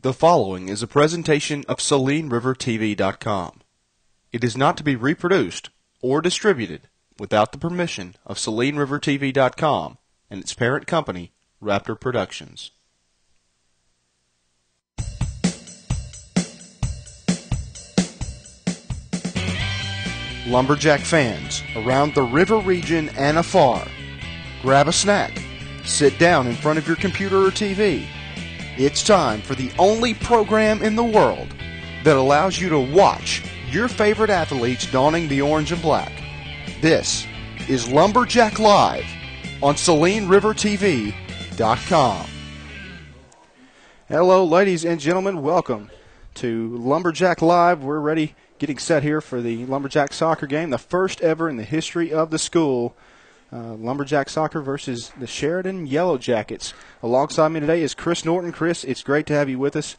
The following is a presentation of SalineRiverTV.com. It is not to be reproduced or distributed without the permission of SalineRiverTV.com and its parent company, Raptor Productions. Lumberjack fans around the river region and afar, grab a snack, sit down in front of your computer or TV. It's time for the only program in the world that allows you to watch your favorite athletes donning the orange and black. This is Lumberjack Live on SalineRiverTV.com. Hello, ladies and gentlemen. Welcome to Lumberjack Live. We're ready, getting set here for the Lumberjack soccer game, the first ever in the history of the school. Lumberjack soccer versus the Sheridan Yellow Jackets. Alongside me today is Chris Norton. Chris, it's great to have you with us.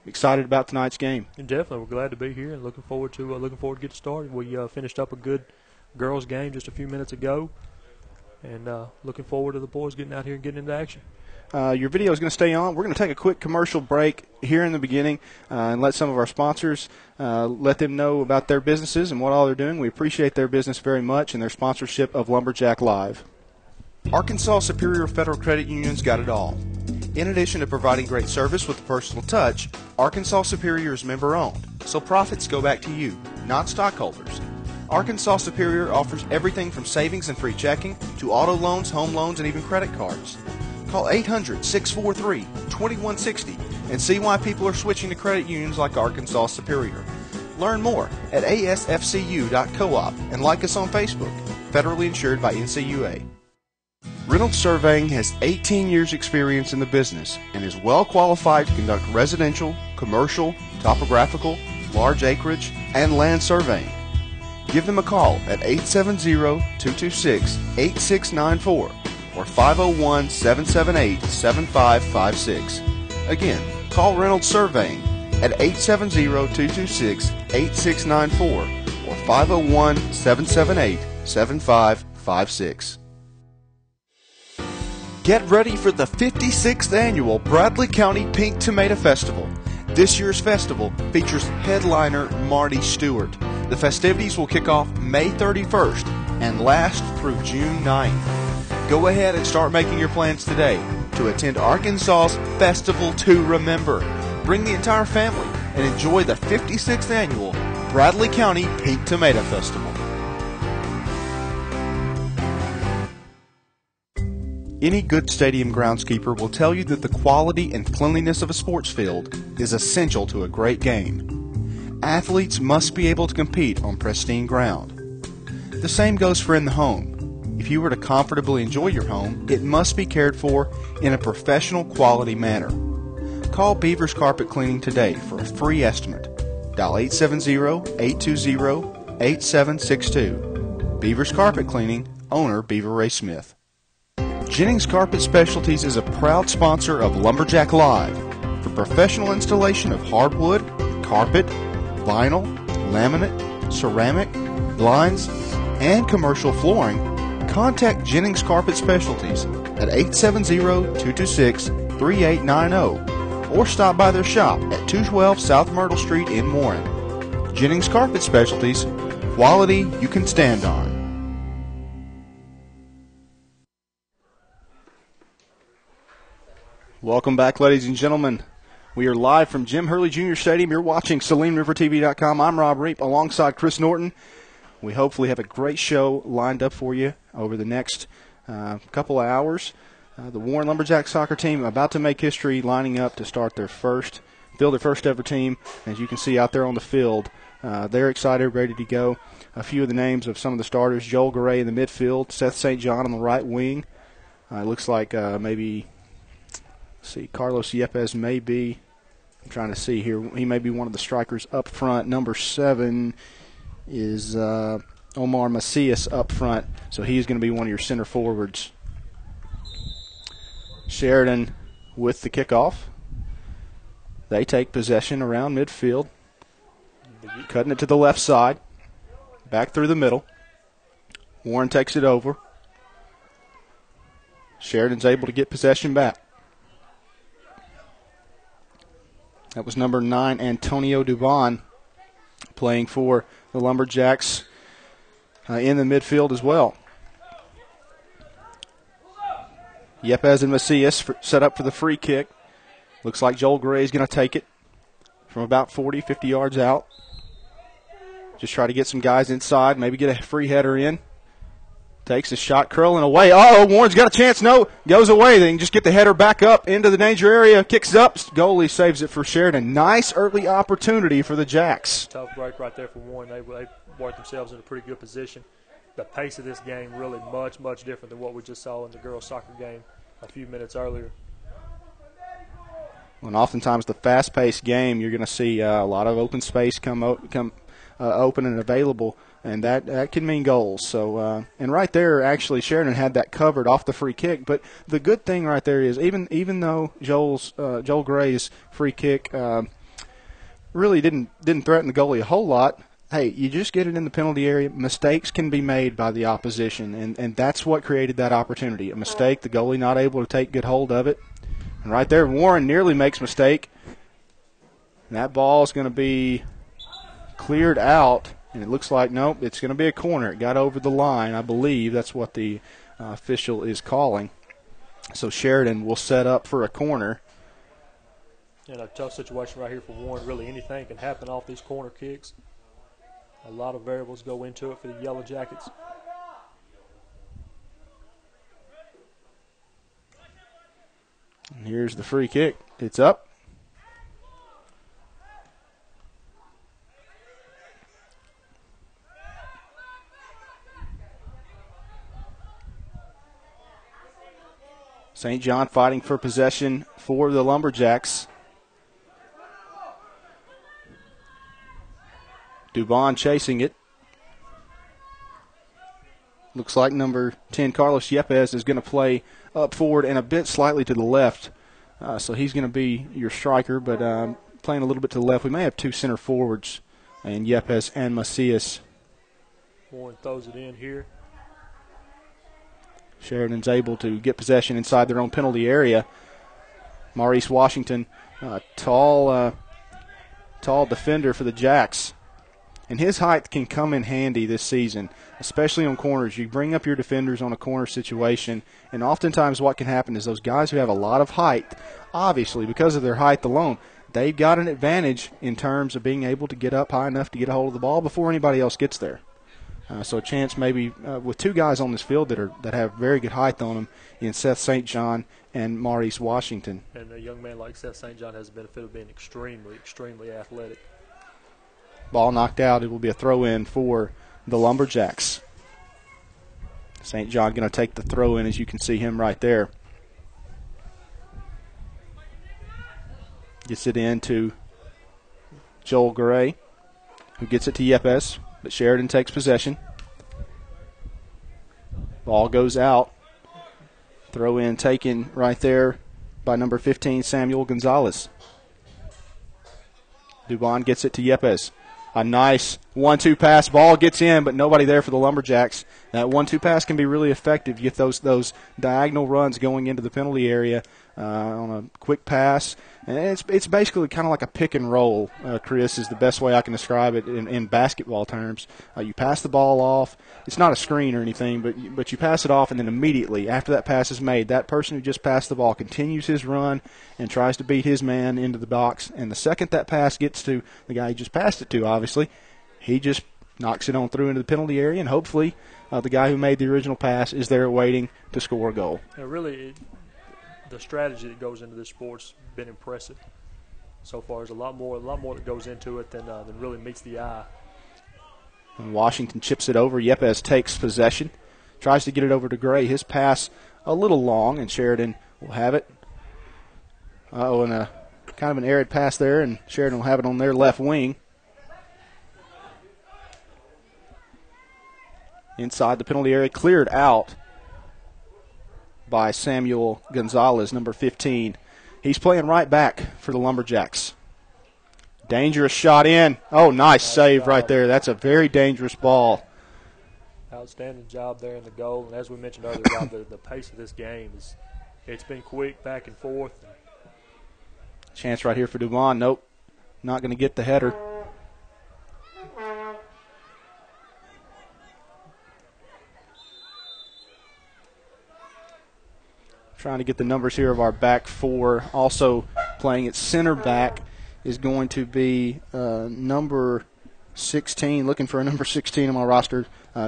Excited about tonight's game. Definitely, we're glad to be here and looking forward to getting started. We finished up a good girls' game just a few minutes ago, and looking forward to the boys getting out here and getting into action. Your video is going to stay on. We're going to take a quick commercial break here in the beginning and let some of our sponsors let them know about their businesses and what all they're doing. We appreciate their business very much and their sponsorship of Lumberjack Live. Arkansas Superior Federal Credit Union's got it all. In addition to providing great service with a personal touch, Arkansas Superior is member-owned, so profits go back to you, not stockholders. Arkansas Superior offers everything from savings and free checking to auto loans, home loans, and even credit cards. Call 800-643-2160 and see why people are switching to credit unions like Arkansas Superior. Learn more at asfcu.coop and like us on Facebook. Federally insured by NCUA. Reynolds Surveying has 18 years experience in the business and is well qualified to conduct residential, commercial, topographical, large acreage, and land surveying. Give them a call at 870-226-8694 or 501-778-7556. Again, call Reynolds Surveying at 870-226-8694 or 501-778-7556. Get ready for the 56th annual Bradley County Pink Tomato Festival. This year's festival features headliner Marty Stewart. The festivities will kick off May 31st and last through June 9th. Go ahead and start making your plans today to attend Arkansas's Festival to Remember. Bring the entire family and enjoy the 56th annual Bradley County Pink Tomato Festival. Any good stadium groundskeeper will tell you that the quality and cleanliness of a sports field is essential to a great game. Athletes must be able to compete on pristine ground. The same goes for in the home. If you were to comfortably enjoy your home, it must be cared for in a professional quality manner. Call Beaver's Carpet Cleaning today for a free estimate. Dial 870-820-8762. Beaver's Carpet Cleaning, owner Beaver Ray Smith. Jennings Carpet Specialties is a proud sponsor of Lumberjack Live. For professional installation of hardwood, carpet, vinyl, laminate, ceramic, blinds, and commercial flooring, contact Jennings Carpet Specialties at 870-226-3890 or stop by their shop at 212 South Myrtle Street in Warren. Jennings Carpet Specialties, quality you can stand on. Welcome back, ladies and gentlemen. We are live from Jim Hurley Jr. Stadium. You're watching SalineRiverTV.com. I'm Rob Reap alongside Chris Norton. We hopefully have a great show lined up for you over the next couple of hours. The Warren Lumberjack soccer team about to make history, lining up to start their first ever team. As you can see out there on the field, they're excited, ready to go. A few of the names of some of the starters: Joel Garay in the midfield, Seth St. John on the right wing. It looks like Carlos Yepes may be. I'm trying to see here. He may be one of the strikers up front. Number 7 is Omar Macias up front, so he's going to be one of your center forwards. Sheridan with the kickoff. They take possession around midfield, cutting it to the left side, back through the middle. Warren takes it over. Sheridan's able to get possession back. That was number 9, Antonio Dubon, playing for the Lumberjacks in the midfield as well. Yepes and Macias set up for the free kick. Looks like Joel Gray is going to take it from about 40, 50 yards out. Just try to get some guys inside, maybe get a free header in. Takes a shot, curling away. Uh-oh, Warren's got a chance. No, goes away. They can just get the header back up into the danger area. Kicks up. Goalie saves it for Sheridan. Nice early opportunity for the Jacks. Tough break right there for Warren. They worked themselves in a pretty good position. The pace of this game really much, much different than what we just saw in the girls' soccer game a few minutes earlier. And oftentimes the fast-paced game, you're going to see a lot of open space come open and available, and that can mean goals. So, and right there, actually, Sheridan had that covered off the free kick. But the good thing right there is even though Joel Gray's free kick really didn't threaten the goalie a whole lot, hey, you just get it in the penalty area. Mistakes can be made by the opposition, and that's what created that opportunity. A mistake, the goalie not able to take good hold of it. And right there, Warren nearly makes a mistake. And that ball is going to be cleared out, and it looks like, nope, it's going to be a corner. It got over the line, I believe. That's what the official is calling. So Sheridan will set up for a corner. And a tough situation right here for Warren. Really anything can happen off these corner kicks. A lot of variables go into it for the Yellow Jackets. And here's the free kick. It's up. St. John fighting for possession for the Lumberjacks. Dubon chasing it. Looks like number 10, Carlos Yepes, is going to play up forward and a bit slightly to the left. So he's going to be your striker, but playing a little bit to the left. We may have two center forwards, and Yepes and Macias. Warren throws it in here. Sheridan's able to get possession inside their own penalty area. Maurice Washington, tall defender for the Jacks. And his height can come in handy this season, especially on corners. You bring up your defenders on a corner situation, and oftentimes what can happen is those guys who have a lot of height, obviously because of their height alone, they've got an advantage in terms of being able to get up high enough to get a hold of the ball before anybody else gets there. So a chance maybe with two guys on this field that have very good height on them in Seth St. John and Maurice Washington. And a young man like Seth St. John has the benefit of being extremely, extremely athletic. Ball knocked out. It will be a throw-in for the Lumberjacks. St. John going to take the throw-in, as you can see him right there. Gets it in to Joel Gray, who gets it to Yepes, but Sheridan takes possession. Ball goes out. Throw-in taken right there by number 15, Samuel Gonzalez. Dubon gets it to Yepes. A nice 1-2 pass. Ball gets in, but nobody there for the Lumberjacks. That 1-2 pass can be really effective. You get those diagonal runs going into the penalty area on a quick pass. And it's basically kind of like a pick and roll, Chris, is the best way I can describe it in basketball terms. You pass the ball off. It's not a screen or anything, but you pass it off, and then immediately after that pass is made, that person who just passed the ball continues his run and tries to beat his man into the box. And the second that pass gets to the guy he just passed it to, obviously, he just knocks it on through into the penalty area, and hopefully the guy who made the original pass is there waiting to score a goal. The strategy that goes into this sport's been impressive so far. There's a lot more that goes into it than really meets the eye. And Washington chips it over. Yepes takes possession, tries to get it over to Gray. His pass a little long, and Sheridan will have it. And a kind of an arid pass there, and Sheridan will have it on their left wing. Inside the penalty area, cleared out by Samuel Gonzalez, number 15. He's playing right back for the Lumberjacks. Dangerous shot in. Oh, nice save job right there. That's a very dangerous ball. Outstanding job there in the goal. And as we mentioned earlier, Rob, the pace of this game it's been quick, back and forth. Chance right here for Dubon. Nope. not going to get the header. Trying to get the numbers here of our back four. Also playing at center back is going to be number 16. Looking for a number 16 on my roster.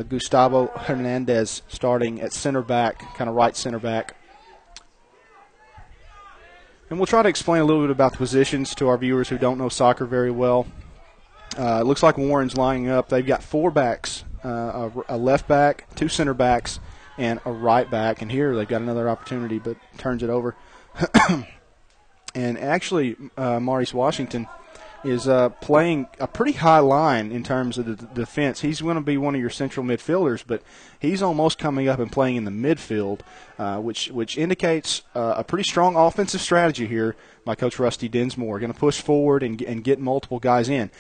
Gustavo Hernandez starting at center back, kind of right center back. And we'll try to explain a little bit about the positions to our viewers who don't know soccer very well. It looks like Warren's lining up. They've got four backs, a left back, two center backs, and a right back. And here they've got another opportunity, but turns it over. And actually, Maurice Washington is playing a pretty high line in terms of the defense. He's going to be one of your central midfielders, but he's almost coming up and playing in the midfield, which indicates a pretty strong offensive strategy here by Coach Rusty Dinsmore. Going to push forward and get multiple guys in.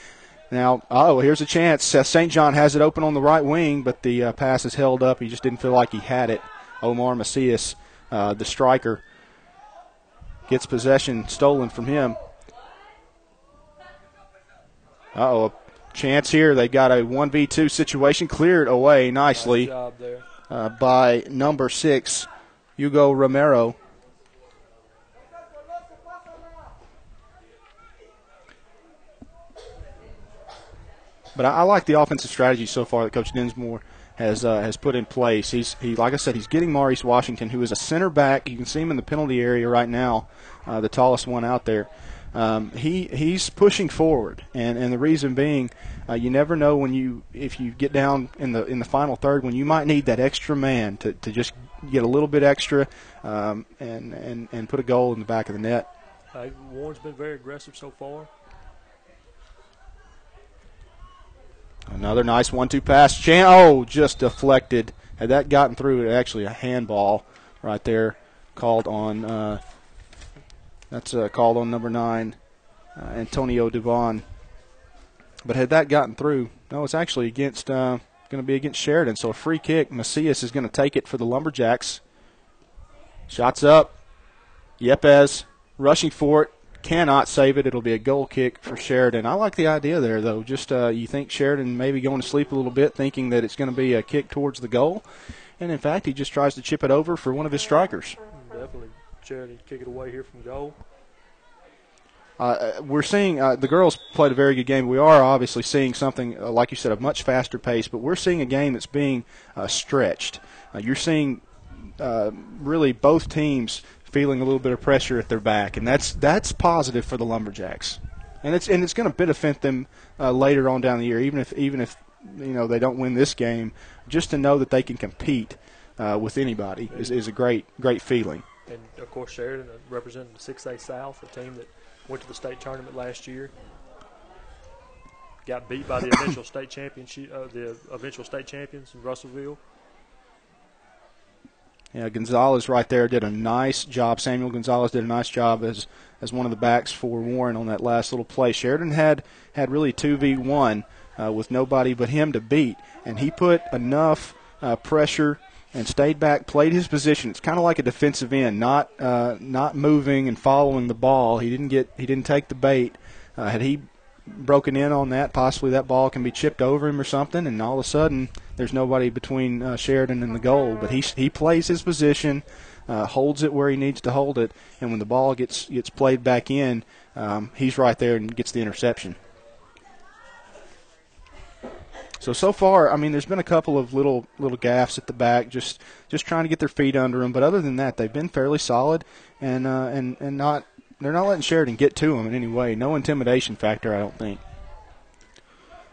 Now, here's a chance. St. John has it open on the right wing, but the pass is held up. He just didn't feel like he had it. Omar Macias, the striker, gets possession stolen from him. A chance here. They got a 1v2 situation cleared away nicely. Nice job there. By number 6, Hugo Romero. But I like the offensive strategy so far that Coach Dinsmore has put in place. He like I said, he's getting Maurice Washington, who is a center back. You can see him in the penalty area right now, the tallest one out there. He's pushing forward, and the reason being, you never know if you get down in the final third when you might need that extra man to just get a little bit extra and put a goal in the back of the net. Warren's been very aggressive so far. Another nice 1-2 pass. Just deflected. Had that gotten through, actually a handball right there called on. That's called on number 9, Antonio Duvon. But had that gotten through, no, it's actually against going to be against Sheridan. So a free kick. Macias is going to take it for the Lumberjacks. Shots up. Yepes rushing for it. Cannot save it. It'll be a goal kick for Sheridan. I like the idea there, though. Just you think Sheridan maybe going to sleep a little bit, thinking that it's going to be a kick towards the goal. And, in fact, he just tries to chip it over for one of his strikers. Definitely. Sheridan kick it away here from goal. We're seeing the girls played a very good game. We are obviously seeing something, like you said, a much faster pace, but we're seeing a game that's being stretched. You're seeing really both teams feeling a little bit of pressure at their back, and that's positive for the Lumberjacks, and it's going to benefit them later on down the year, even if they don't win this game. Just to know that they can compete with anybody is a great feeling. And of course, Sheridan representing the 6A South, a team that went to the state tournament last year, got beat by the eventual state championship, the eventual state champions in Russellville. Yeah, Gonzalez right there did a nice job. Samuel Gonzalez did a nice job as one of the backs for Warren on that last little play. Sheridan had really 2v1 with nobody but him to beat, and he put enough pressure and stayed back, played his position. It's kind of like a defensive end, not moving and following the ball. He didn't take the bait. Had he broken in on that, possibly that ball can be chipped over him or something, and all of a sudden there's nobody between Sheridan and the goal. But he plays his position, holds it where he needs to hold it, and when the ball gets played back in, he's right there and gets the interception. So far, I mean, there's been a couple of little gaffes at the back, just trying to get their feet under them. But other than that, they've been fairly solid, and not. They're not letting Sheridan get to them in any way. No intimidation factor, I don't think.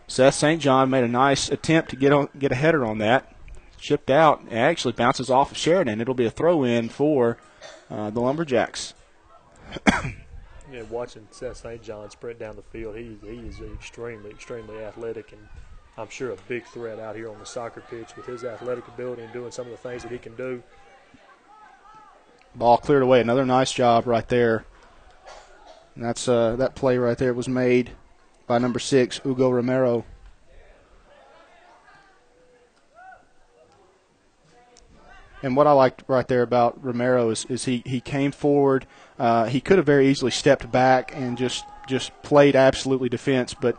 Seth St. John made a nice attempt to get a header on that. Chipped out. It actually bounces off of Sheridan. It'll be a throw-in for the Lumberjacks. Yeah, watching Seth St. John sprint down the field, he is extremely, extremely athletic, and I'm sure a big threat out here on the soccer pitch with his athletic ability and doing some of the things that he can do. Ball cleared away. Another nice job right there. And that's that play right there was made by number 6, Hugo And what I liked right there about Romero is he came forward. He could have very easily stepped back and just played absolutely defense, but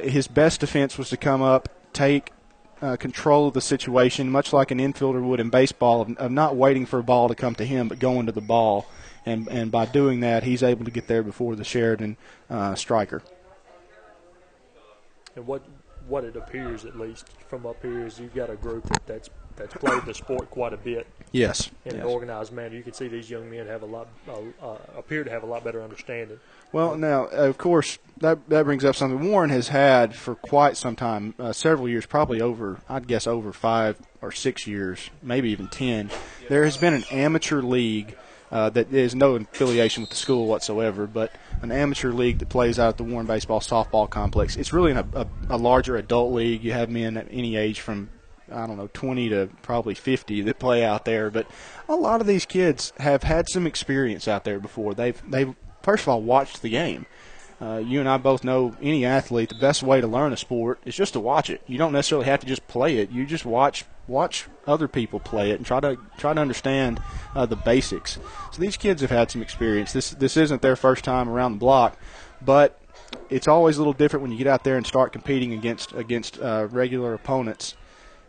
his best defense was to come up, take control of the situation, much like an infielder would in baseball, of not waiting for a ball to come to him, but going to the ball. And by doing that, he's able to get there before the Sheridan striker. And what it appears, at least from up here, is you've got a group that's played the sport quite a bit. Yes. In an organized manner. You can see these young men have appear to have a lot better understanding. Well, now, of course, that brings up something Warren has had for quite some time, several years, probably I'd guess over 5 or 6 years, maybe even 10. There has been an amateur league that is no affiliation with the school whatsoever, but an amateur league that plays out at the Warren Baseball Softball Complex. It's really a larger adult league. You have men at any age from, 20 to probably 50 that play out there. But a lot of these kids have had some experience out there before. They've first of all watched the game. You and I both know any athlete, the best way to learn a sport is just to watch it. You don't necessarily have to just play it. You just watch other people play it and try to understand the basics. So these kids have had some experience. This isn't their first time around the block, but it's always a little different when you get out there and start competing against regular opponents.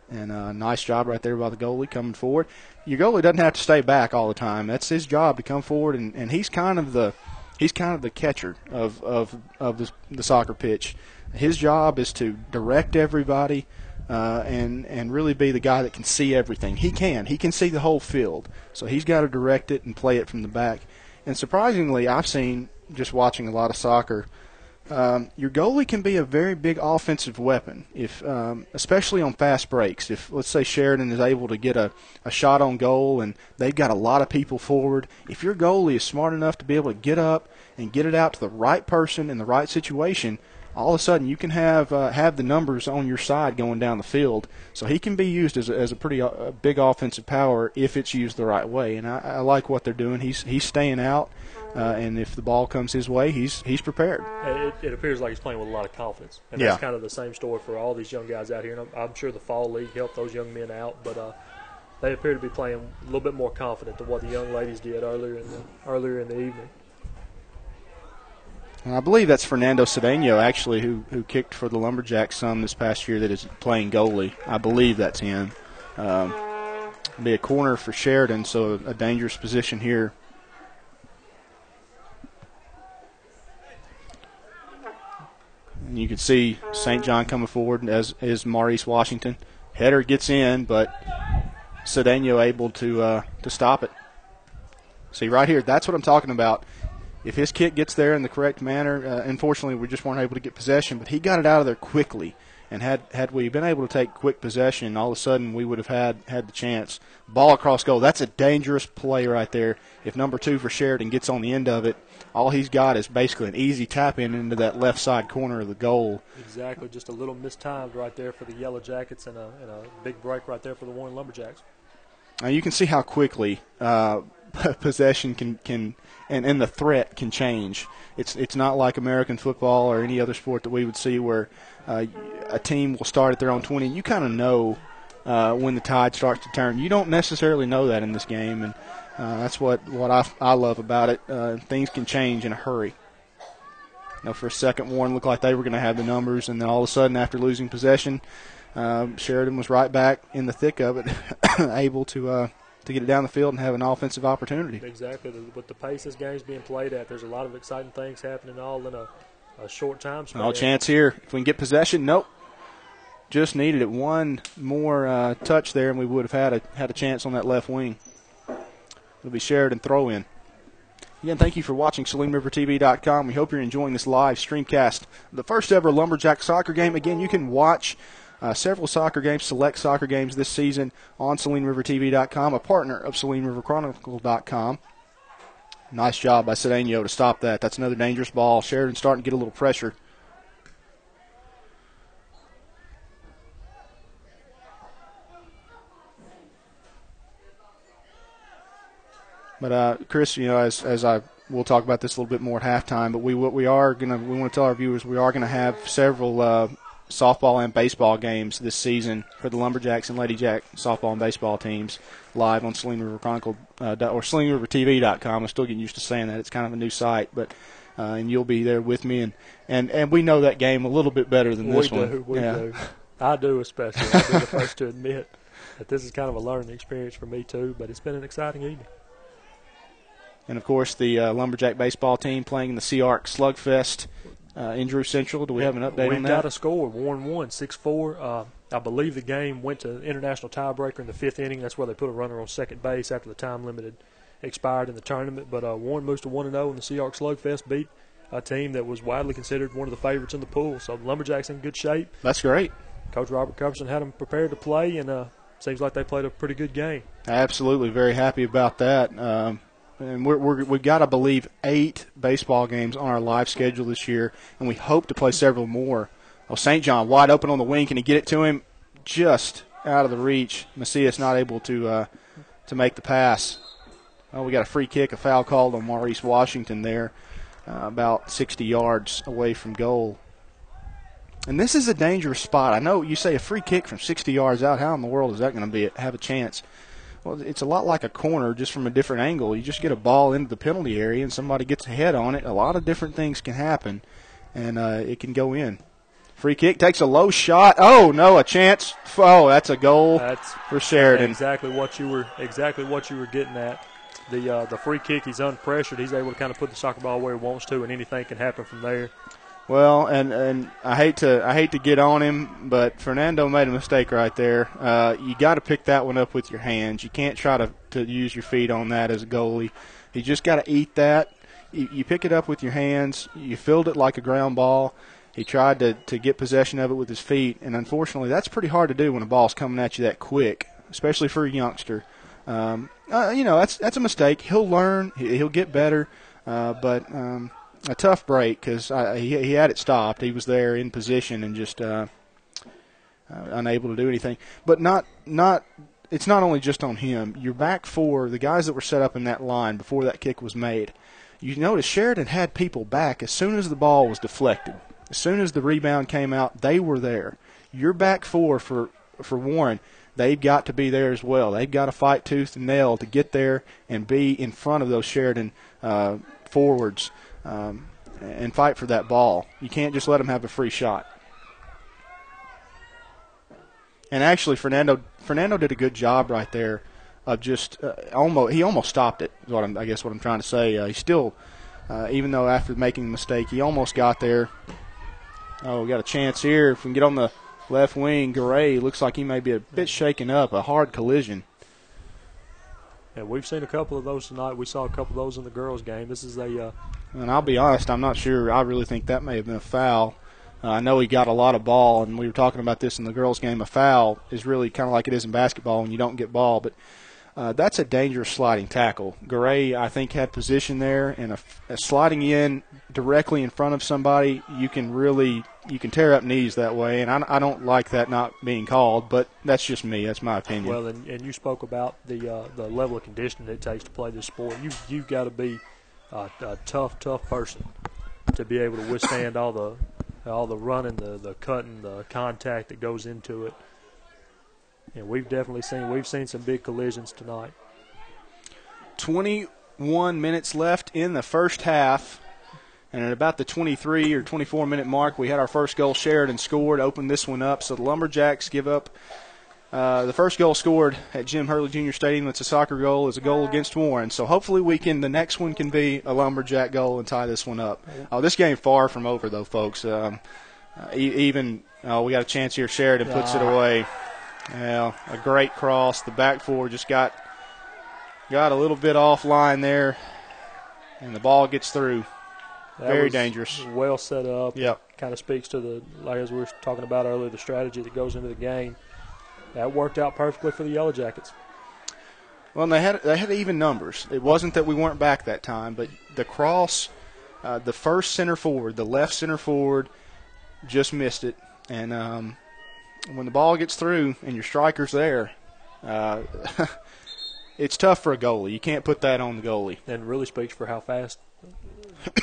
And nice job right there by the goalie coming forward. Your goalie doesn't have to stay back all the time. That's his job to come forward, and he's kind of the catcher of the soccer pitch. His job is to direct everybody and really be the guy that can see everything. He can see the whole field, so he's got to direct it and play it from the back. And surprisingly, I've seen, just watching a lot of soccer, your goalie can be a very big offensive weapon, if especially on fast breaks. If, let's say, Sheridan is able to get a shot on goal and they've got a lot of people forward, if your goalie is smart enough to be able to get up and get it out to the right person in the right situation, all of a sudden you can have the numbers on your side going down the field. So he can be used as a pretty big offensive power if it's used the right way. And I like what they're doing. He's staying out. And if the ball comes his way, he's prepared. It appears like he's playing with a lot of confidence. And that's kind of the same story for all these young guys out here. And I'm sure the fall league helped those young men out, but they appear to be playing a little bit more confident than what the young ladies did earlier in the evening. And I believe that's Fernando Cedeno, actually, who kicked for the Lumberjacks some this past year, that is playing goalie. I believe that's him. Be a corner for Sheridan, so a dangerous position here. And you can see St. John coming forward, as is Maurice Washington. Header gets in, but Cedeno able to stop it. See, right here, that's what I'm talking about. If his kick gets there in the correct manner, unfortunately we just weren't able to get possession, but he got it out of there quickly. And had we been able to take quick possession, all of a sudden we would have had the chance. Ball across goal. That's a dangerous play right there. If number 2 for Sheridan gets on the end of it, all he's got is basically an easy tap-in into that left side corner of the goal. Exactly. Just a little mistimed right there for the Yellow Jackets and a big break right there for the Warren Lumberjacks. Now you can see how quickly possession can and the threat can change. It's not like American football or any other sport that we would see where a team will start at their own 20. You kind of know when the tide starts to turn. You don't necessarily know that in this game, and that's what I love about it. Things can change in a hurry. For a second, Warren looked like they were going to have the numbers, and then all of a sudden, after losing possession, Sheridan was right back in the thick of it, able to get it down the field and have an offensive opportunity. Exactly. With the pace this game's being played at, there's a lot of exciting things happening all in a short time span. No chance here. If we can get possession, nope. Just needed it one more touch there, and we would have had a chance on that left wing. It'll be Sheridan throw in. Again, thank you for watching SaleemRiverTV.com. We hope you're enjoying this live streamcast. The first ever Lumberjack soccer game. Again, you can watch several soccer games, select soccer games this season on SaleemRiverTV.com, a partner of SaleemRiverChronicle.com. Nice job by Cedeno to stop that. That's another dangerous ball. Sheridan starting to get a little pressure. But Chris, as we'll talk about this a little bit more at halftime. But we want to tell our viewers we are going to have several softball and baseball games this season for the Lumberjacks and Lady Jack softball and baseball teams live on Saline River Chronicle or SalingRiverTV.com. I'm still getting used to saying that. It's kind of a new site, but and you'll be there with me, and we know that game a little bit better than this one. We do. I do especially. I'll be the first to admit that this is kind of a learning experience for me too, but it's been an exciting evening. And, of course, the Lumberjack baseball team playing in the Sea-Arc Slugfest in Drew Central. Do we have an update on that? We've got a score, 1-1, 6-4. I believe the game went to international tiebreaker in the 5th inning. That's where they put a runner on second base after the time limit expired in the tournament. But Warren moves to 1-0, and the Sea-Arc Slugfest beat a team that was widely considered one of the favorites in the pool. So the Lumberjacks in good shape. That's great. Coach Robert Cumberson had them prepared to play, and seems like they played a pretty good game. Absolutely. Very happy about that. And we've got, I believe, 8 baseball games on our live schedule this year, and we hope to play several more. Oh, St. John wide open on the wing. Can he get it to him? Just out of the reach. Macias not able to make the pass. Oh, we got a free kick, a foul called on Maurice Washington there, about 60 yards away from goal. And this is a dangerous spot. I know you say a free kick from 60 yards out. How in the world is that going to have a chance? Well, it's a lot like a corner, just from a different angle. You just get a ball into the penalty area and somebody gets a head on it. A lot of different things can happen, and it can go in. Free kick, takes a low shot. Oh, no, a chance. Oh, that's a goal for Sheridan. Exactly what you were getting at. The free kick, he's unpressured. He's able to kind of put the soccer ball where he wants to, and anything can happen from there. Well, and I hate to get on him, but Fernando made a mistake right there. You got to pick that one up with your hands. You can't try to use your feet on that as a goalie. You just got to eat that. You pick it up with your hands. You field it like a ground ball. He tried to get possession of it with his feet, and unfortunately that's pretty hard to do when a ball's coming at you that quick, especially for a youngster. That's a mistake. He'll learn. He'll get better, but a tough break because he had it stopped. He was there in position and just unable to do anything. But it's not only just on him. Your back four, the guys that were set up in that line before that kick was made, you notice Sheridan had people back as soon as the ball was deflected. As soon as the rebound came out, they were there. Your back four for Warren, they've got to be there as well. They've got to fight tooth and nail to get there and be in front of those Sheridan forwards. And fight for that ball. You can't just let them have a free shot. And actually, Fernando did a good job right there of just almost stopped it. Is what I'm trying to say. He still, even though after making the mistake, he almost got there. Oh, we got a chance here. If we can get on the left wing, Garay looks like he may be a bit shaken up. A hard collision. Yeah, we've seen a couple of those tonight. We saw a couple of those in the girls' game. This is and I'll be honest, I'm not sure. I really think that may have been a foul. I know he got a lot of ball, and we were talking about this in the girls' game. A foul is really kind of like it is in basketball when you don't get ball, but that's a dangerous sliding tackle. Garay, I think, had position there, and a sliding in directly in front of somebody, you can tear up knees that way, and I don't like that not being called, but that's just me. That's my opinion. Well, and you spoke about the level of conditioning it takes to play this sport. You've got to be a tough person to be able to withstand all the running, the cutting, the contact that goes into it. And we've seen some big collisions tonight. 21 minutes left in the first half. And at about the 23 or 24-minute mark, we had our first goal. Sheridan scored, opened this one up. So the Lumberjacks give up the first goal scored at Jim Hurley Jr. Stadium. That's a soccer goal. Is a goal against Warren. So hopefully the next one can be a Lumberjack goal and tie this one up. This game far from over, though, folks. We got a chance here. Sheridan puts it away. Yeah, a great cross. The back four just got a little bit offline there, and the ball gets through. Very dangerous. Well set up. Yep. Kind of speaks to as we were talking about earlier, the strategy that goes into the game. That worked out perfectly for the Yellow Jackets. Well, they had even numbers. It wasn't that we weren't back that time, but the cross, the first center forward, the left center forward, just missed it. And when the ball gets through and your striker's there, it's tough for a goalie. You can't put that on the goalie. And really speaks for how fast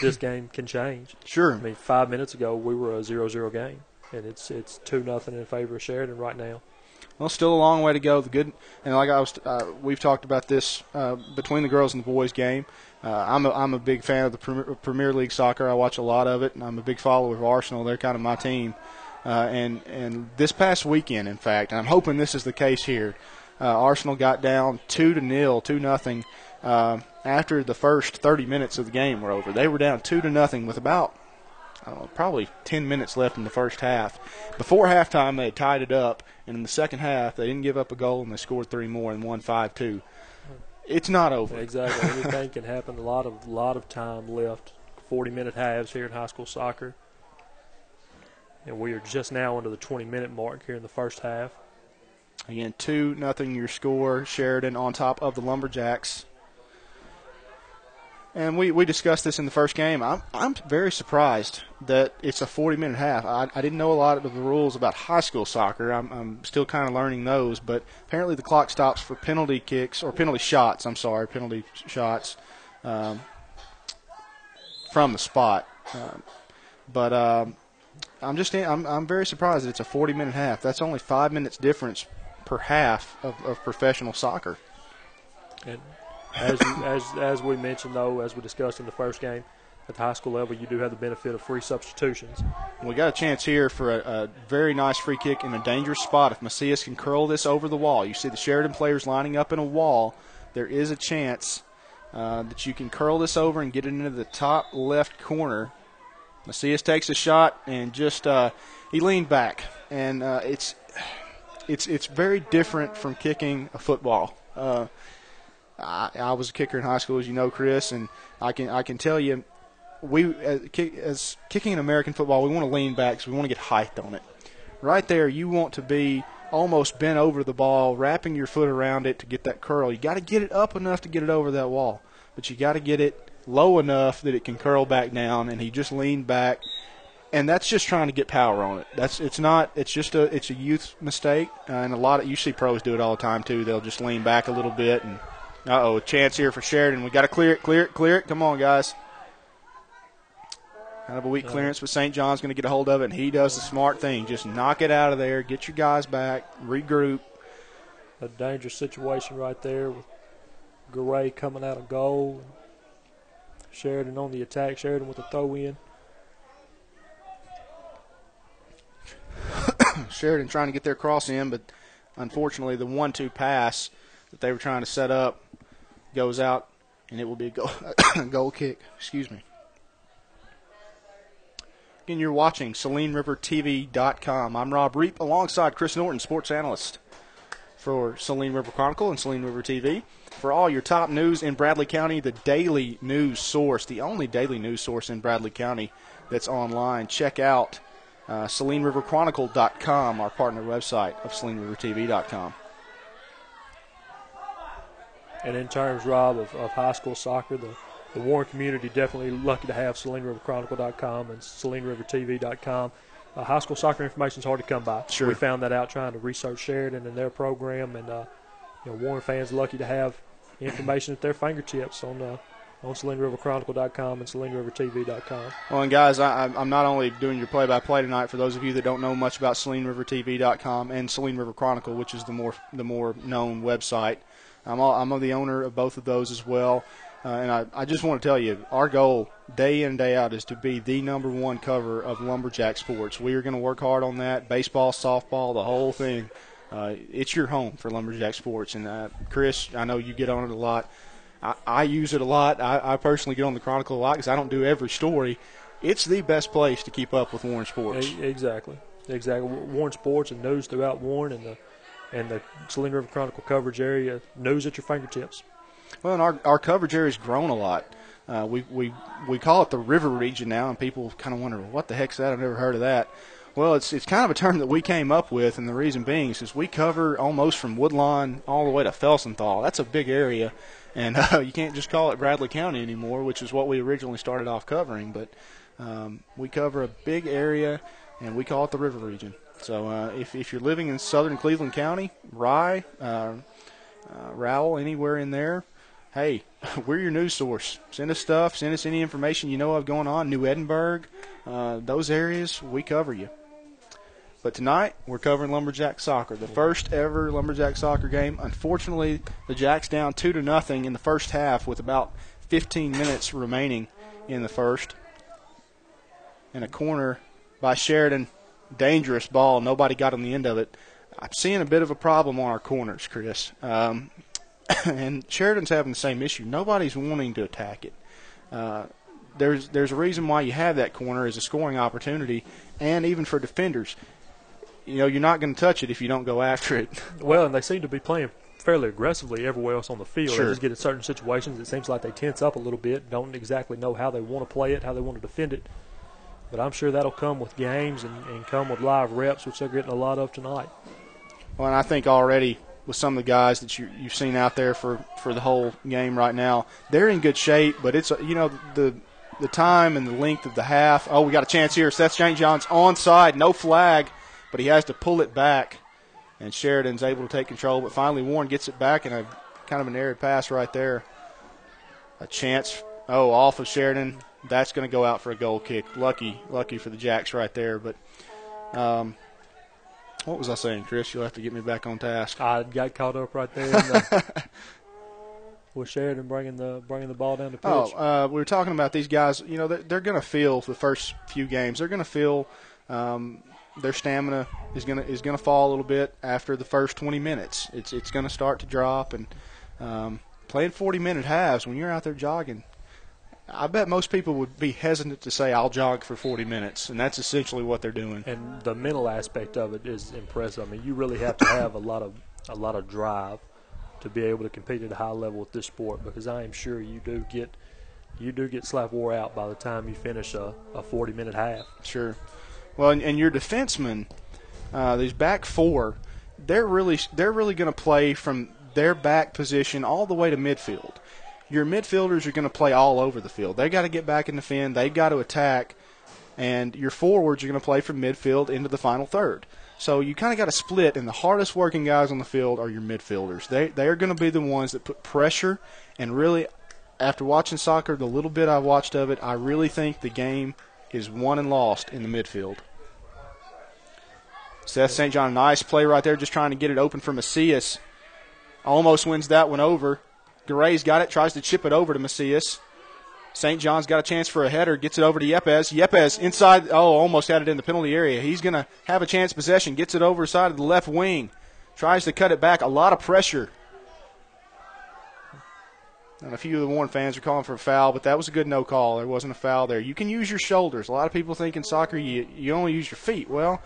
this game can change. Sure. I mean, 5 minutes ago, we were a 0-0 game. and it's 2-0 in favor of Sheridan right now. Well, still a long way to go. The good, and like we've talked about this between the girls and the boys game. I'm a big fan of the Premier League soccer. I watch a lot of it, and I'm a big follower of Arsenal. They're kind of my team. And this past weekend, in fact, and I'm hoping this is the case here, Arsenal got down 2-0 after the first 30 minutes of the game were over. They were down 2-0 with about probably 10 minutes left in the first half. Before halftime, they had tied it up, and in the second half, they didn't give up a goal, and they scored 3 more and won 5-2. It's not over. Exactly. Anything can happen. A lot of time left. 40-minute halves here in high school soccer. And we are just now into the 20-minute mark here in the first half. Again, 2-0 your score. Sheridan on top of the Lumberjacks. And we discussed this in the first game. I'm very surprised that it's a 40-minute half. I didn't know a lot of the rules about high school soccer. I'm still kind of learning those. But apparently the clock stops for penalty kicks, or penalty shots, penalty shots from the spot. I'm very surprised that it's a 40-minute half. That's only 5 minutes difference per half of professional soccer. And as we mentioned, though, as we discussed in the first game, at the high school level, you do have the benefit of free substitutions. We got a chance here for a very nice free kick in a dangerous spot. If Macias can curl this over the wall, you see the Sheridan players lining up in a wall, there is a chance that you can curl this over and get it into the top left corner. Macias takes a shot and just he leaned back, and it's very different from kicking a football. I was a kicker in high school, as you know, Chris, and I can tell you, as kicking in American football, we want to lean back because we want to get height on it. Right there, you want to be almost bent over the ball, wrapping your foot around it to get that curl. You got to get it up enough to get it over that wall, but you got to get it low enough that it can curl back down. And he just leaned back, and that's just trying to get power on it. It's a youth mistake, and you see pros do it all the time too. They'll just lean back a little bit, and a chance here for Sheridan. We got to clear it. Come on, guys. Kind of a weak clearance, but St. John's going to get a hold of it, and he does the smart thing. Just knock it out of there, get your guys back, regroup. A dangerous situation right there with Garay coming out of goal. Sheridan on the attack. Sheridan with the throw-in. Sheridan trying to get their cross in, but unfortunately the 1-2 pass that they were trying to set up goes out, and it will be a goal kick. Excuse me. Again, you're watching SalineRiverTV.com. I'm Rob Reap alongside Chris Norton, sports analyst for Saline River Chronicle and Saline River TV. For all your top news in Bradley County, the daily news source, the only daily news source in Bradley County that's online. Check out SalineRiverChronicle.com, our partner website of SalineRiverTV.com. And in terms, Rob, of high school soccer, the Warren community definitely lucky to have SalineRiverChronicle.com and SalineRiverTV.com. High school soccer information is hard to come by. Sure. We found that out trying to research Sheridan and their program, and Warren fans lucky to have information at their fingertips on SalineRiverChronicle.com and SalineRiverTV.com. Well, and guys, I'm not only doing your play-by-play tonight for those of you that don't know much about SalineRiverTV.com and Saline River Chronicle, which is the more known website. I'm the owner of both of those as well. And I just want to tell you, our goal day in and day out is to be the #1 cover of Lumberjack sports. We are going to work hard on that. Baseball, softball, the whole thing. It's your home for Lumberjack sports. And Chris, I know you get on it a lot. I use it a lot. I personally get on the Chronicle a lot because I don't do every story. It's the best place to keep up with Warren sports. Exactly. Warren sports and news throughout Warren and the Saline River Chronicle coverage area, news at your fingertips. Well, and our coverage area has grown a lot. We call it the river region now, and people kind of wonder, what the heck's that? I've never heard of that. Well, it's kind of a term that we came up with, and the reason being is we cover almost from Woodlawn all the way to Felsenthal. That's a big area, and you can't just call it Bradley County anymore, which is what we originally started off covering. But we cover a big area, and we call it the river region. So if you're living in southern Cleveland County, Rye, Rowell, anywhere in there, hey, we're your news source. Send us stuff. Send us any information you know of going on. New Edinburgh, those areas, we cover you. But tonight, we're covering Lumberjack soccer, the first ever Lumberjack soccer game. Unfortunately, the Jacks down 2-0 in the first half with about 15 minutes remaining in the first. And a corner by Sheridan. Dangerous ball. Nobody got on the end of it. I'm seeing a bit of a problem on our corners, Chris. And Sheridan's having the same issue. Nobody's wanting to attack it. There's a reason why you have that corner as a scoring opportunity, and even for defenders. You know, you're not going to touch it if you don't go after it. Well, and they seem to be playing fairly aggressively everywhere else on the field. Sure. They just get in certain situations, it seems like they tense up a little bit, don't exactly know how they want to play it, how they want to defend it. But I'm sure that'll come with games and come with live reps, which they're getting a lot of tonight. Well, and I think already with some of the guys that you've seen out there for the whole game right now, they're in good shape, but it's, the time and the length of the half. Oh, we got a chance here. Seth St. John's onside, no flag, but he has to pull it back, and Sheridan's able to take control. But finally Warren gets it back in a kind of an errant pass right there. A chance, off of Sheridan. That's going to go out for a goal kick. Lucky for the Jacks right there. But what was I saying, Chris? You'll have to get me back on task. I got caught up right there with Sheridan bringing the ball down the pitch. We were talking about these guys. You know, they're going to feel the first few games. They're going to feel their stamina is going to fall a little bit after the first 20 minutes. It's going to start to drop, and playing 40-minute halves when you're out there jogging, I bet most people would be hesitant to say, I'll jog for 40 minutes, and that's essentially what they're doing. And the mental aspect of it is impressive. I mean, you really have to have a lot of drive to be able to compete at a high level with this sport, because I am sure you do get slap wore out by the time you finish a 40-minute half. Sure. Well, and your defensemen, these back four, they're really going to play from their back position all the way to midfield. Your midfielders are going to play all over the field. They got to get back in the fin. They've got to attack. And your forwards are going to play from midfield into the final third. So you kind of got to split, and the hardest working guys on the field are your midfielders. They are going to be the ones that put pressure. And really, after watching soccer, the little bit I've watched of it, I really think the game is won and lost in the midfield. Seth St. John, nice play right there, just trying to get it open for Macias. Almost wins that one over. Garay's got it, tries to chip it over to Macias. St. John's got a chance for a header, gets it over to Yepes. Yepes inside, almost had it in the penalty area. He's going to have a chance possession, gets it over side of the left wing. Tries to cut it back, a lot of pressure. And a few of the Warren fans are calling for a foul, but that was a good no call. There wasn't a foul there. You can use your shoulders. A lot of people think in soccer you only use your feet. Well,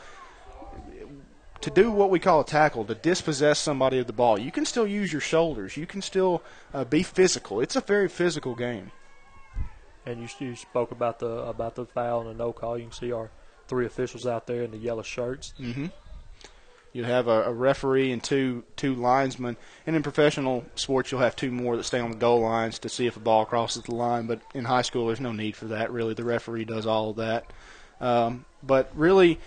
to do what we call a tackle, to dispossess somebody of the ball, you can still use your shoulders. You can still be physical. It's a very physical game. And you spoke about the foul and the no call. You can see our three officials out there in the yellow shirts. Mm-hmm. You have a referee and two linesmen. And in professional sports, you'll have two more that stay on the goal lines to see if a ball crosses the line. But in high school, there's no need for that, really. The referee does all of that. But really,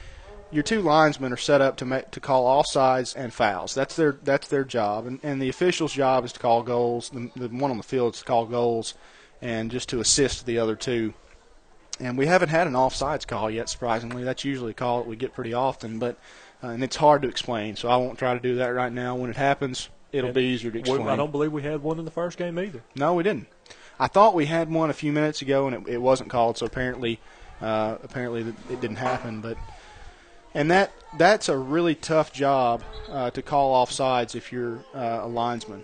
your two linesmen are set up to call offsides and fouls. That's their job. And the official's job is to call goals. The one on the field is to call goals and just to assist the other two. And we haven't had an offsides call yet, surprisingly. That's usually a call that we get pretty often, but and it's hard to explain, so I won't try to do that right now. When it happens, it'll be easier to explain. I don't believe we had one in the first game either. No, we didn't. I thought we had one a few minutes ago, and it wasn't called, so apparently it didn't happen. And that's a really tough job to call offsides if you're a linesman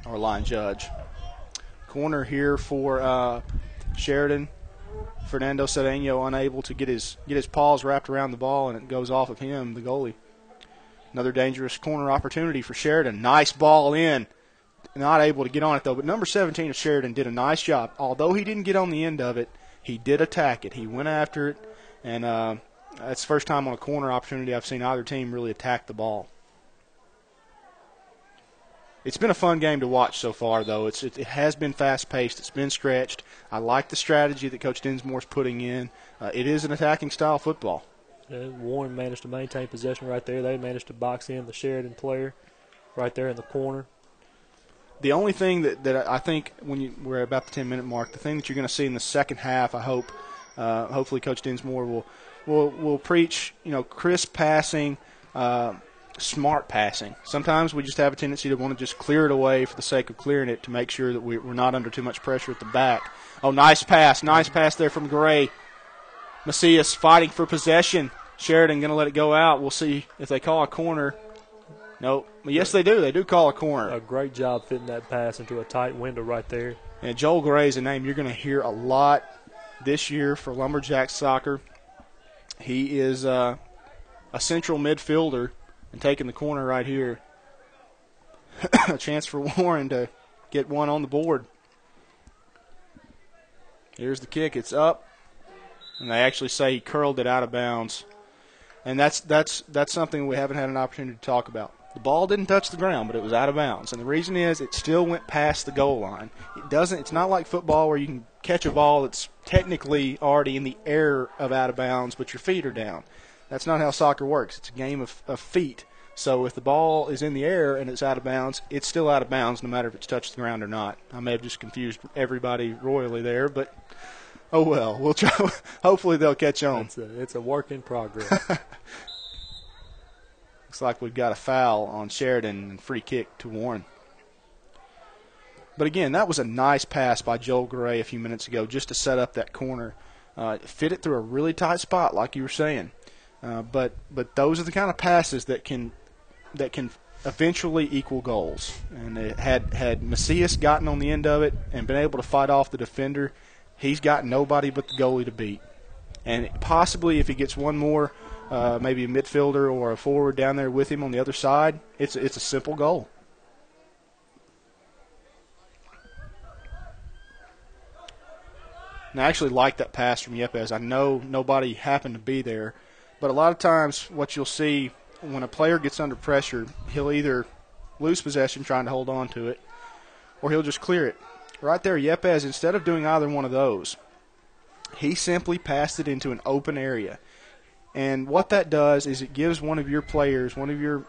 or line judge. Corner here for Sheridan. Fernando Cedeno unable to get his paws wrapped around the ball, and it goes off of him, the goalie. Another dangerous corner opportunity for Sheridan. Nice ball in. Not able to get on it, though. But number 17 of Sheridan did a nice job. Although he didn't get on the end of it, he did attack it. He went after it, and that's the first time on a corner opportunity I've seen either team really attack the ball. It's been a fun game to watch so far, though. It has been fast-paced. It's been stretched. I like the strategy that Coach Dinsmore's putting in. It is an attacking-style football. Warren managed to maintain possession right there. They managed to box in the Sheridan player right there in the corner. The only thing that I think when we're about the 10-minute mark, the thing that you're going to see in the second half, I hope, Hopefully Coach Dinsmore will preach, crisp passing, smart passing. Sometimes we just have a tendency to want to just clear it away for the sake of clearing it to make sure that we're not under too much pressure at the back. Oh, nice pass there from Gray. Macias fighting for possession. Sheridan going to let it go out. We'll see if they call a corner. No. Yes, they do. They do call a corner. A great job fitting that pass into a tight window right there. And Joel Gray is a name you're going to hear a lot this year for Lumberjack soccer. He is a central midfielder and taking the corner right here. A chance for Warren to get one on the board. Here's the kick. It's up. And they actually say he curled it out of bounds. And that's something we haven't had an opportunity to talk about. The ball didn't touch the ground, but it was out of bounds. And the reason is it still went past the goal line. It's not like football where you can catch a ball that's technically already in the air of out of bounds, but your feet are down. That's not how soccer works. It's a game of feet. So if the ball is in the air and it's out of bounds, it's still out of bounds no matter if it's touched the ground or not. I may have just confused everybody royally there, but oh well. We'll try. Hopefully they'll catch on. It's a work in progress. Looks like we've got a foul on Sheridan and free kick to Warren. But again, that was a nice pass by Joel Gray a few minutes ago just to set up that corner. Fit it through a really tight spot like you were saying. But those are the kind of passes that can eventually equal goals. And had Macias gotten on the end of it and been able to fight off the defender, he's got nobody but the goalie to beat. And possibly if he gets one more, maybe a midfielder or a forward down there with him on the other side, it's a simple goal. And I actually like that pass from Yepes. I know nobody happened to be there, but a lot of times what you'll see when a player gets under pressure, he'll either lose possession trying to hold on to it, or he'll just clear it. Right there, Yepes, instead of doing either one of those, he simply passed it into an open area. And what that does is it gives one of your players, one of your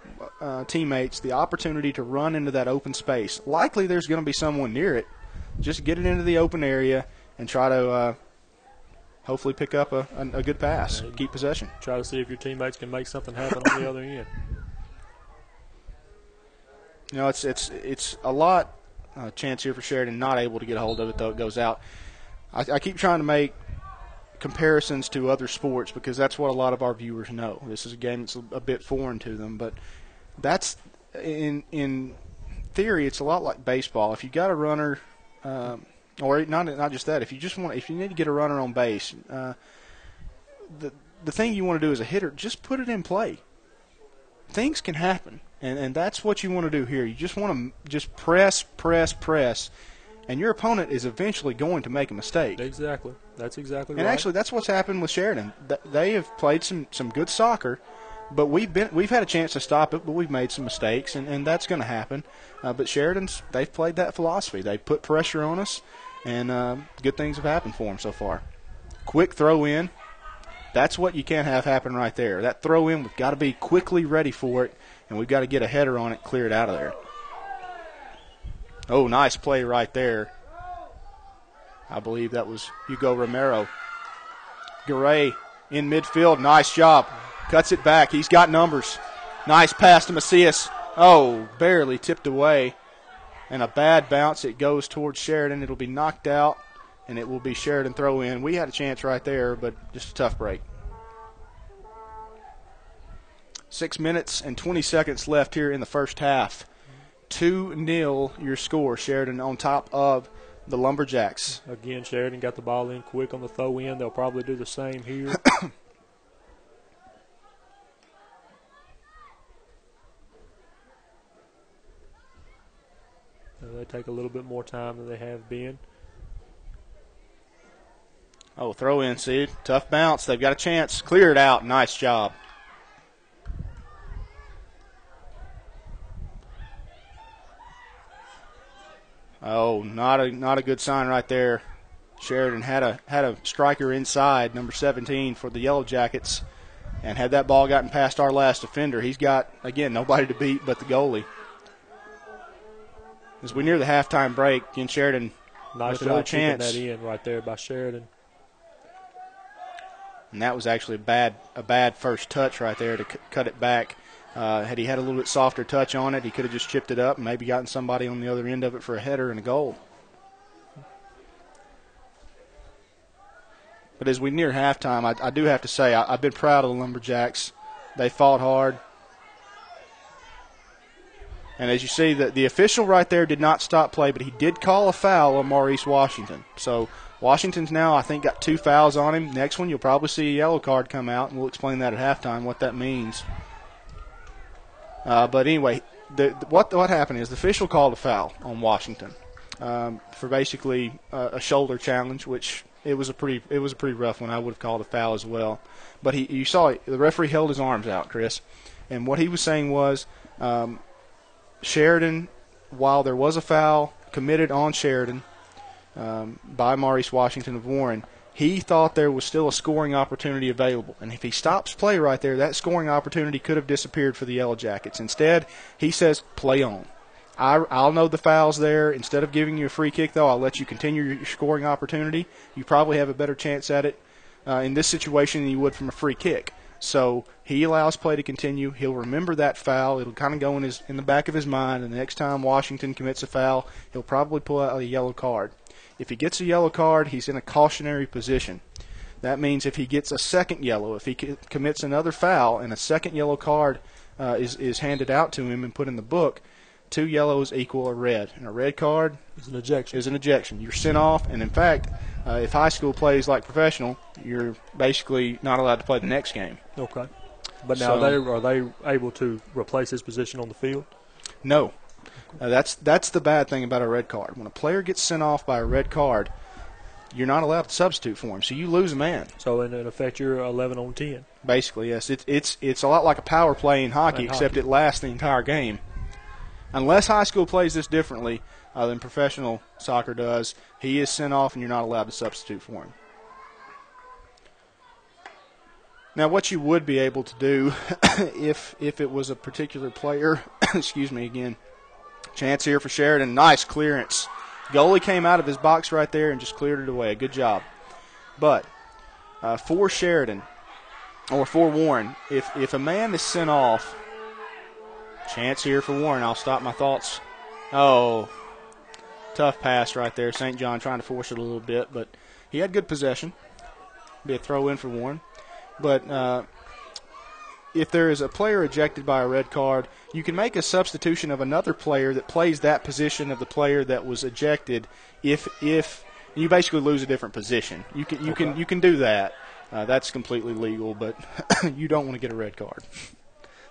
teammates, the opportunity to run into that open space. Likely there's going to be someone near it. Just get it into the open area and try to hopefully pick up a good pass, keep possession. Try to see if your teammates can make something happen on the other end. It's a lot chance here for Sheridan, not able to get a hold of it, though it goes out. I keep trying to make comparisons to other sports because that's what a lot of our viewers know. This is a game that's a bit foreign to them, but that's in theory it's a lot like baseball. If you got a runner, or not just that, if you need to get a runner on base, the thing you want to do as a hitter, just put it in play. Things can happen, and that's what you want to do here. You just want to just press, and your opponent is eventually going to make a mistake. Exactly. That's exactly right. And actually, that's what's happened with Sheridan. They have played some good soccer, but we've had a chance to stop it, but we've made some mistakes, and that's going to happen. But they've played that philosophy. They put pressure on us, and good things have happened for them so far. Quick throw in. That's what you can't have happen right there. That throw in, we've got to be quickly ready for it, and we've got to get a header on it, clear it out of there. Oh, nice play right there. I believe that was Hugo Romero. Garay in midfield. Nice job. Cuts it back. He's got numbers. Nice pass to Macias. Oh, barely tipped away. And a bad bounce. It goes towards Sheridan. It'll be knocked out, and it will be Sheridan throw in. We had a chance right there, but just a tough break. 6 minutes and 20 seconds left here in the first half. 2-0 your score. Sheridan on top of the Lumberjacks. Again, Sheridan got the ball in quick on the throw in. They'll probably do the same here. They take a little bit more time than they have been. Oh, throw in, see? Tough bounce. They've got a chance. Clear it out. Nice job. Oh, not a good sign right there. Sheridan had a striker inside, number 17 for the Yellow Jackets, and had that ball gotten past our last defender, he's got, again, nobody to beat but the goalie. As we near the halftime break, again, Sheridan nice with another job chance. keeping that in right there by Sheridan. and that was actually a bad first touch right there to cut it back. Had he had a little bit softer touch on it, he could have just chipped it up and maybe gotten somebody on the other end of it for a header and a goal. But as we near halftime, I do have to say I've been proud of the Lumberjacks. They fought hard. And as you see, the official right there did not stop play, but he did call a foul on Maurice Washington. So Washington's now, I think, got 2 fouls on him. Next one, you'll probably see a yellow card come out, and we'll explain that at halftime, what that means. But anyway, what happened is the official called a foul on Washington for basically a shoulder challenge, which it was a pretty rough one. I would have called a foul as well. But you saw the referee held his arms out, Chris, and what he was saying was Sheridan, while there was a foul committed on Sheridan by Maurice Washington of Warren, he thought there was still a scoring opportunity available. And if he stops play right there, that scoring opportunity could have disappeared for the Yellow Jackets. Instead, he says, play on. I'll know the foul's there. Instead of giving you a free kick, though, I'll let you continue your scoring opportunity. You probably have a better chance at it in this situation than you would from a free kick. So he allows play to continue. He'll remember that foul. It'll kind of go in the back of his mind, and the next time Washington commits a foul, he'll probably pull out a yellow card. If he gets a yellow card, he's in a cautionary position. That means if he gets a second yellow, if he commits another foul and a second yellow card is handed out to him and put in the book, 2 yellows equal a red. And a red card is an ejection. You're sent off, and in fact, if high school plays like professional, you're basically not allowed to play the next game. Okay. But now are they able to replace his position on the field? No. That's the bad thing about a red card. When a player gets sent off by a red card, you're not allowed to substitute for him, so you lose a man. So in effect, you're 11 on 10. Basically, yes. It's a lot like a power play in hockey, except it lasts the entire game. Unless high school plays this differently than professional soccer does, he is sent off and you're not allowed to substitute for him. Now, what you would be able to do if it was a particular player, excuse me again, chance here for Sheridan, nice clearance. Goalie came out of his box right there and just cleared it away. Good job. But for Sheridan, or for Warren, if a man is sent off, chance here for Warren. I'll stop my thoughts. Oh, tough pass right there. St. John trying to force it a little bit, but he had good possession. Be a throw in for Warren. But if there is a player ejected by a red card, you can make a substitution of another player that plays that position of the player that was ejected. If you basically lose a different position, you can do that. That's completely legal, but you don't want to get a red card.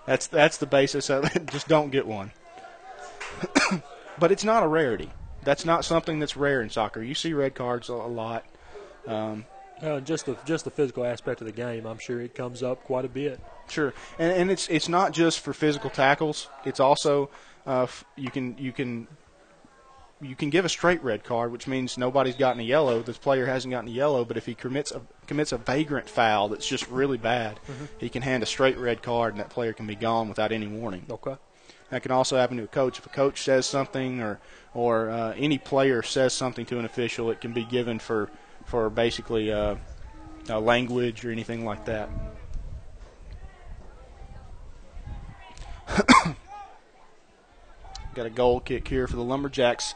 That's the basis of it. Just don't get one. But it's not a rarity. That's not something that's rare in soccer. You see red cards a lot. Just the physical aspect of the game, I'm sure it comes up quite a bit. Sure, and it's not just for physical tackles. It's also you can give a straight red card, which means nobody's gotten a yellow. This player hasn't gotten a yellow, but if he commits a vagrant foul that's just really bad, he can hand a straight red card, and that player can be gone without any warning. Okay. That can also happen to a coach. If a coach says something or any player says something to an official, it can be given for basically language or anything like that. Got a goal kick here for the Lumberjacks.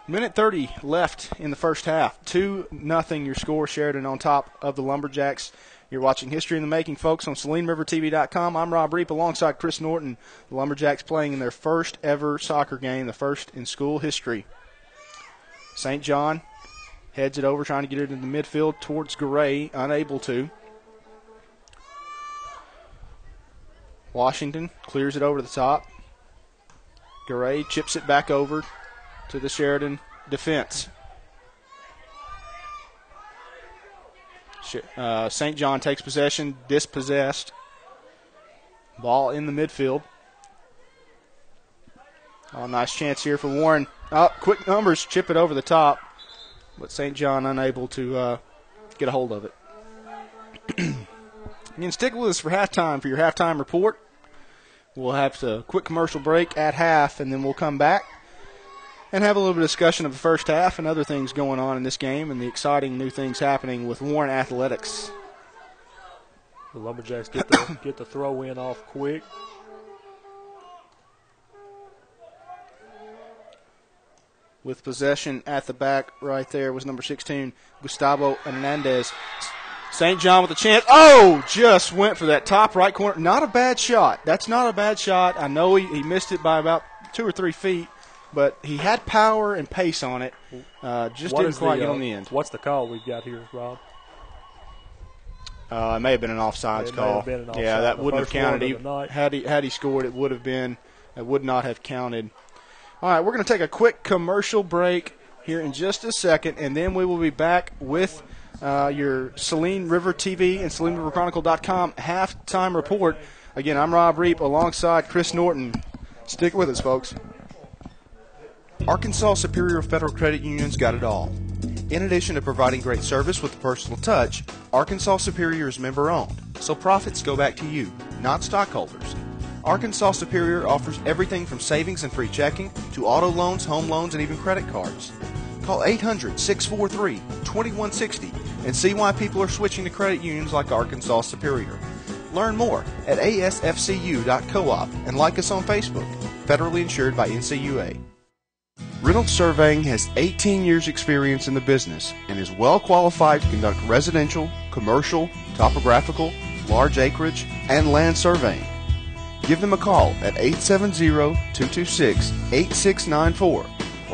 Minute 30 left in the first half. 2-0 your score. Sheridan on top of the Lumberjacks. You're watching History in the Making, folks, on SalineRiverTV.com. I'm Rob Reap alongside Chris Norton. The Lumberjacks playing in their first ever soccer game, the first in school history. St. John heads it over, trying to get it into the midfield towards Garay, unable to. Washington clears it over the top. Garay chips it back over to the Sheridan defense. St. John takes possession, dispossessed. Ball in the midfield. Oh, nice chance here for Warren. Oh, quick numbers, chip it over the top. But St. John unable to get a hold of it. You can stick with us for halftime for your halftime report. We'll have a quick commercial break at half, and then we'll come back and have a little bit of discussion of the first half and other things going on in this game and the exciting new things happening with Warren Athletics. The Lumberjacks get the throw in off quick. With possession at the back right there was number 16, Gustavo Hernandez. St. John with a chance. Oh, just went for that top right corner. Not a bad shot. That's not a bad shot. I know he missed it by about 2 or 3 feet, but he had power and pace on it. Just didn't quite get on the end. What's the call we've got here, Rob? It may have been an offsides call. Yeah, that wouldn't have counted. Had he scored, it would have been. It would not have counted. All right, we're going to take a quick commercial break here in just a second, and then we will be back with your Saline River TV and SalineRiverChronicle.com halftime report. Again, I'm Rob Reap alongside Chris Norton. Stick with us, folks. Arkansas Superior Federal Credit Union's got it all. In addition to providing great service with a personal touch, Arkansas Superior is member-owned, so profits go back to you, not stockholders. Arkansas Superior offers everything from savings and free checking to auto loans, home loans, and even credit cards. Call 800-643-2160 and see why people are switching to credit unions like Arkansas Superior. Learn more at asfcu.coop and like us on Facebook. Federally insured by NCUA. Reynolds Surveying has 18 years experience in the business and is well qualified to conduct residential, commercial, topographical, large acreage, and land surveying. Give them a call at 870-226-8694 or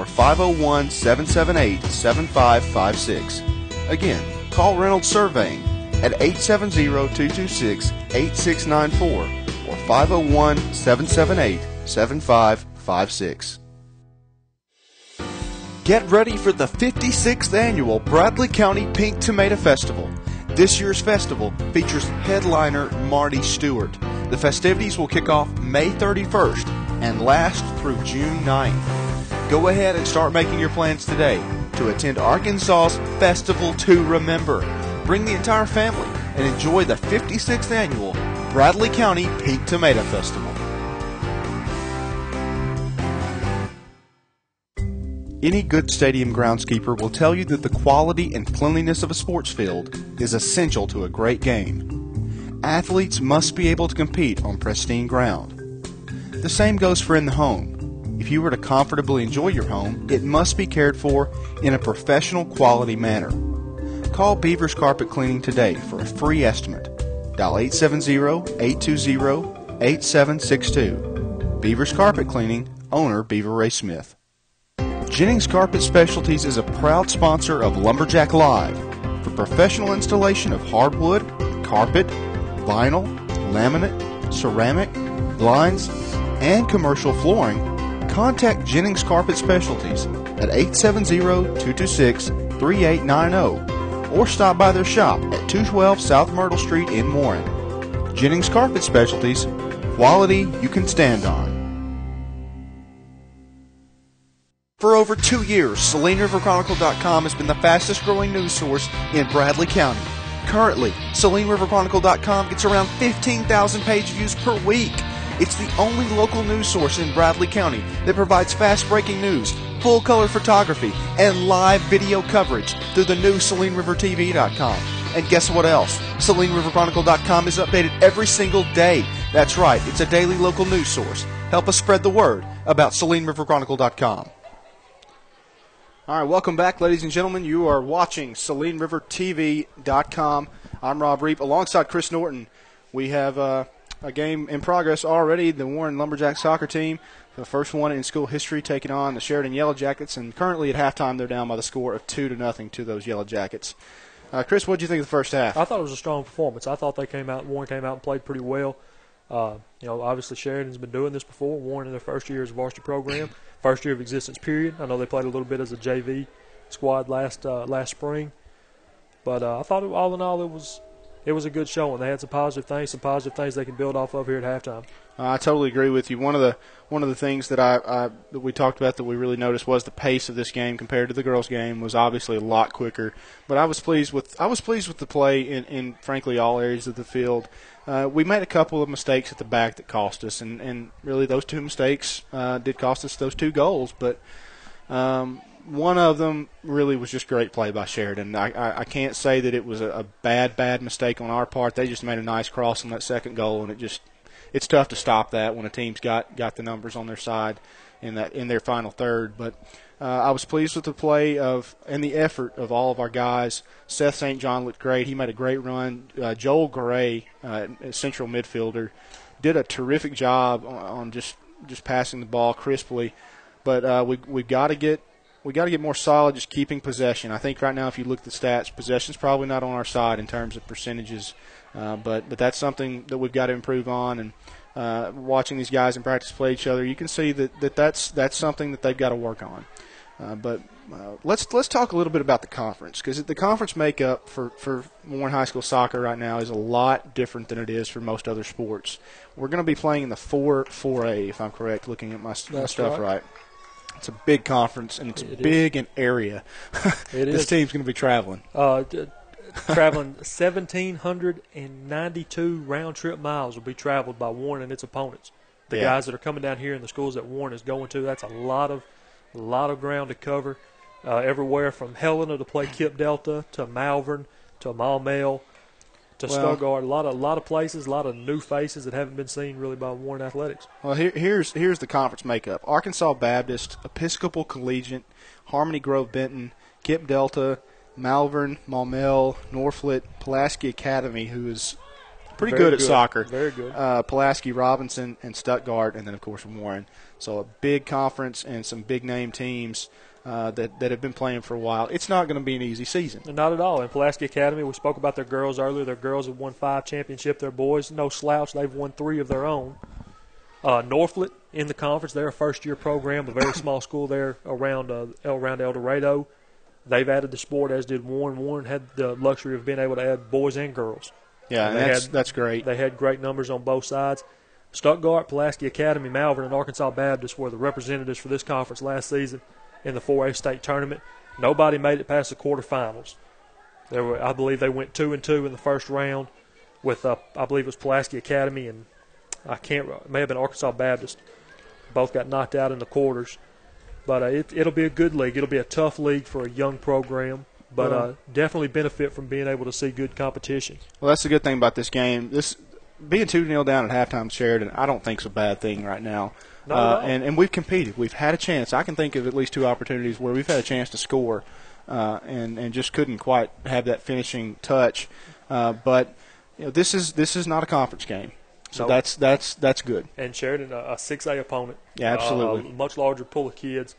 501-778-7556. Again, call Reynolds Surveying at 870-226-8694 or 501-778-7556. Get ready for the 56th annual Bradley County Pink Tomato Festival. This year's festival features headliner Marty Stewart. The festivities will kick off May 31st and last through June 9th. Go ahead and start making your plans today to attend Arkansas's Festival to Remember. Bring the entire family and enjoy the 56th annual Bradley County Pink Tomato Festival. Any good stadium groundskeeper will tell you that the quality and cleanliness of a sports field is essential to a great game. Athletes must be able to compete on pristine ground. The same goes for in the home. If you were to comfortably enjoy your home, it must be cared for in a professional quality manner. Call Beaver's Carpet Cleaning today for a free estimate. Dial 870-820-8762. Beaver's Carpet Cleaning, owner Beaver Ray Smith. Jennings Carpet Specialties is a proud sponsor of Lumberjack Live. For professional installation of hardwood, carpet, vinyl, laminate, ceramic, blinds, and commercial flooring, contact Jennings Carpet Specialties at 870-226-3890 or stop by their shop at 212 South Myrtle Street in Warren. Jennings Carpet Specialties, quality you can stand on. For over 2 years, SalineRiverChronicle.com has been the fastest growing news source in Bradley County. Currently, SalineRiverChronicle.com gets around 15,000 page views per week. It's the only local news source in Bradley County that provides fast-breaking news, full-color photography, and live video coverage through the new SalineRiverTV.com. And guess what else? SalineRiverChronicle.com is updated every single day. That's right, it's a daily local news source. Help us spread the word about SalineRiverChronicle.com. All right, welcome back, ladies and gentlemen. You are watching SalineRiverTV.com. I'm Rob Reap alongside Chris Norton. We have a game in progress already. The Warren Lumberjack soccer team, the first one in school history, taking on the Sheridan Yellow Jackets. And currently at halftime, they're down by the score of 2-0 to those Yellow Jackets. Chris, what did you think of the first half? I thought it was a strong performance. I thought Warren came out and played pretty well. Obviously Sheridan's been doing this before. Warren in their first year as a varsity program, first year of existence period. I know they played a little bit as a JV squad last spring, but I thought all in all it was a good showing. They had some positive things they can build off of here at halftime. I totally agree with you. One of the things that that we talked about that we really noticed was the pace of this game compared to the girls' game was obviously a lot quicker. But I was pleased with the play in frankly all areas of the field. We made a couple of mistakes at the back that cost us, and really those two mistakes did cost us those 2 goals. But one of them really was just great play by Sheridan. I can't say that it was a bad mistake on our part. They just made a nice cross on that second goal, and it's tough to stop that when a team's got the numbers on their side in their final third. But I was pleased with the play and the effort of all of our guys. Seth St. John looked great. He made a great run. Joel Gray, central midfielder, did a terrific job on just passing the ball crisply. But we've got to get more solid just keeping possession. I think right now if you look at the stats, possession's probably not on our side in terms of percentages. But that's something that we've got to improve on. And watching these guys in practice play each other, you can see that's something that they've got to work on. But let's talk a little bit about the conference, because the conference makeup for Warren High School soccer right now is a lot different than it is for most other sports. We're going to be playing in the 4A, if I'm correct, looking at my stuff right. It's a big conference, and it's big in area. This team's going to be traveling. Traveling 1,792 round-trip miles will be traveled by Warren and its opponents. The guys that are coming down here in the schools that Warren is going to, that's a lot of ground to cover. Everywhere from Helena to play Kip Delta to Malvern to Maumelle to Stuttgart. A lot of places, a lot of new faces that haven't been seen really by Warren Athletics. Well, here's the conference makeup: Arkansas Baptist, Episcopal Collegiate, Harmony Grove Benton, Kip Delta, Malvern, Maumelle, Norflet, Pulaski Academy, who is pretty good at soccer. Very good. Pulaski, Robinson, and Stuttgart, and then, of course, Warren. So a big conference and some big-name teams that have been playing for a while. It's not going to be an easy season. Not at all. And Pulaski Academy, we spoke about their girls earlier. Their girls have won 5 championships. Their boys, no slouch. They've won 3 of their own. Norflet in the conference, they're a first-year program, a very small school there around El Dorado. They've added the sport, as did Warren. Warren had the luxury of being able to add boys and girls. Yeah, and that's great. They had great numbers on both sides. Stuttgart, Pulaski Academy, Malvern, and Arkansas Baptist were the representatives for this conference last season in the 4A state tournament. Nobody made it past the quarterfinals. I believe they went 2-2 in the first round with, I believe it was Pulaski Academy and it may have been Arkansas Baptist. Both got knocked out in the quarters. But it'll be a good league. It'll be a tough league for a young program, but definitely benefit from being able to see good competition. Well, that's the good thing about this game. This being 2-0 down at halftime, Sheridan, I don't think is a bad thing right now. And we've competed. We've had a chance. I can think of at least 2 opportunities where we've had a chance to score and just couldn't quite have that finishing touch. But this is not a conference game. So that's good. And Sheridan, a 6A opponent. Yeah, absolutely. A much larger pool of kids.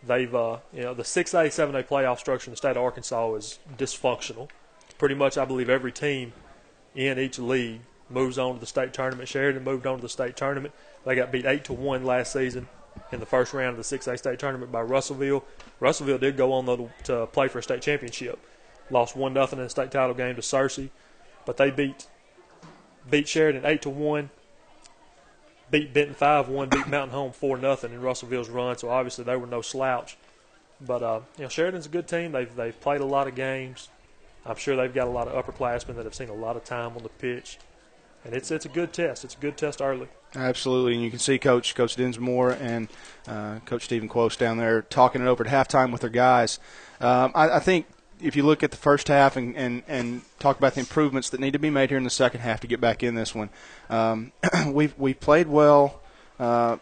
They've, the 6A, 7A playoff structure in the state of Arkansas is dysfunctional. Pretty much, I believe every team in each league moves on to the state tournament. Sheridan moved on to the state tournament. They got beat 8-1 last season in the first round of the 6A state tournament by Russellville. Russellville did go on though to play for a state championship. Lost 1-0 in the state title game to Searcy, but they beat Sheridan 8-1, beat Benton 5-1, beat Mountain Home 4-0 in Russellville's run. So obviously they were no slouch. But Sheridan's a good team. They've played a lot of games. I'm sure they've got a lot of upperclassmen that have seen a lot of time on the pitch. And it's a good test. It's a good test early. Absolutely, and you can see Coach Dinsmore and Coach Stephen Quos down there talking it over at halftime with their guys. I think if you look at the first half and talk about the improvements that need to be made here in the second half to get back in this one, we've played well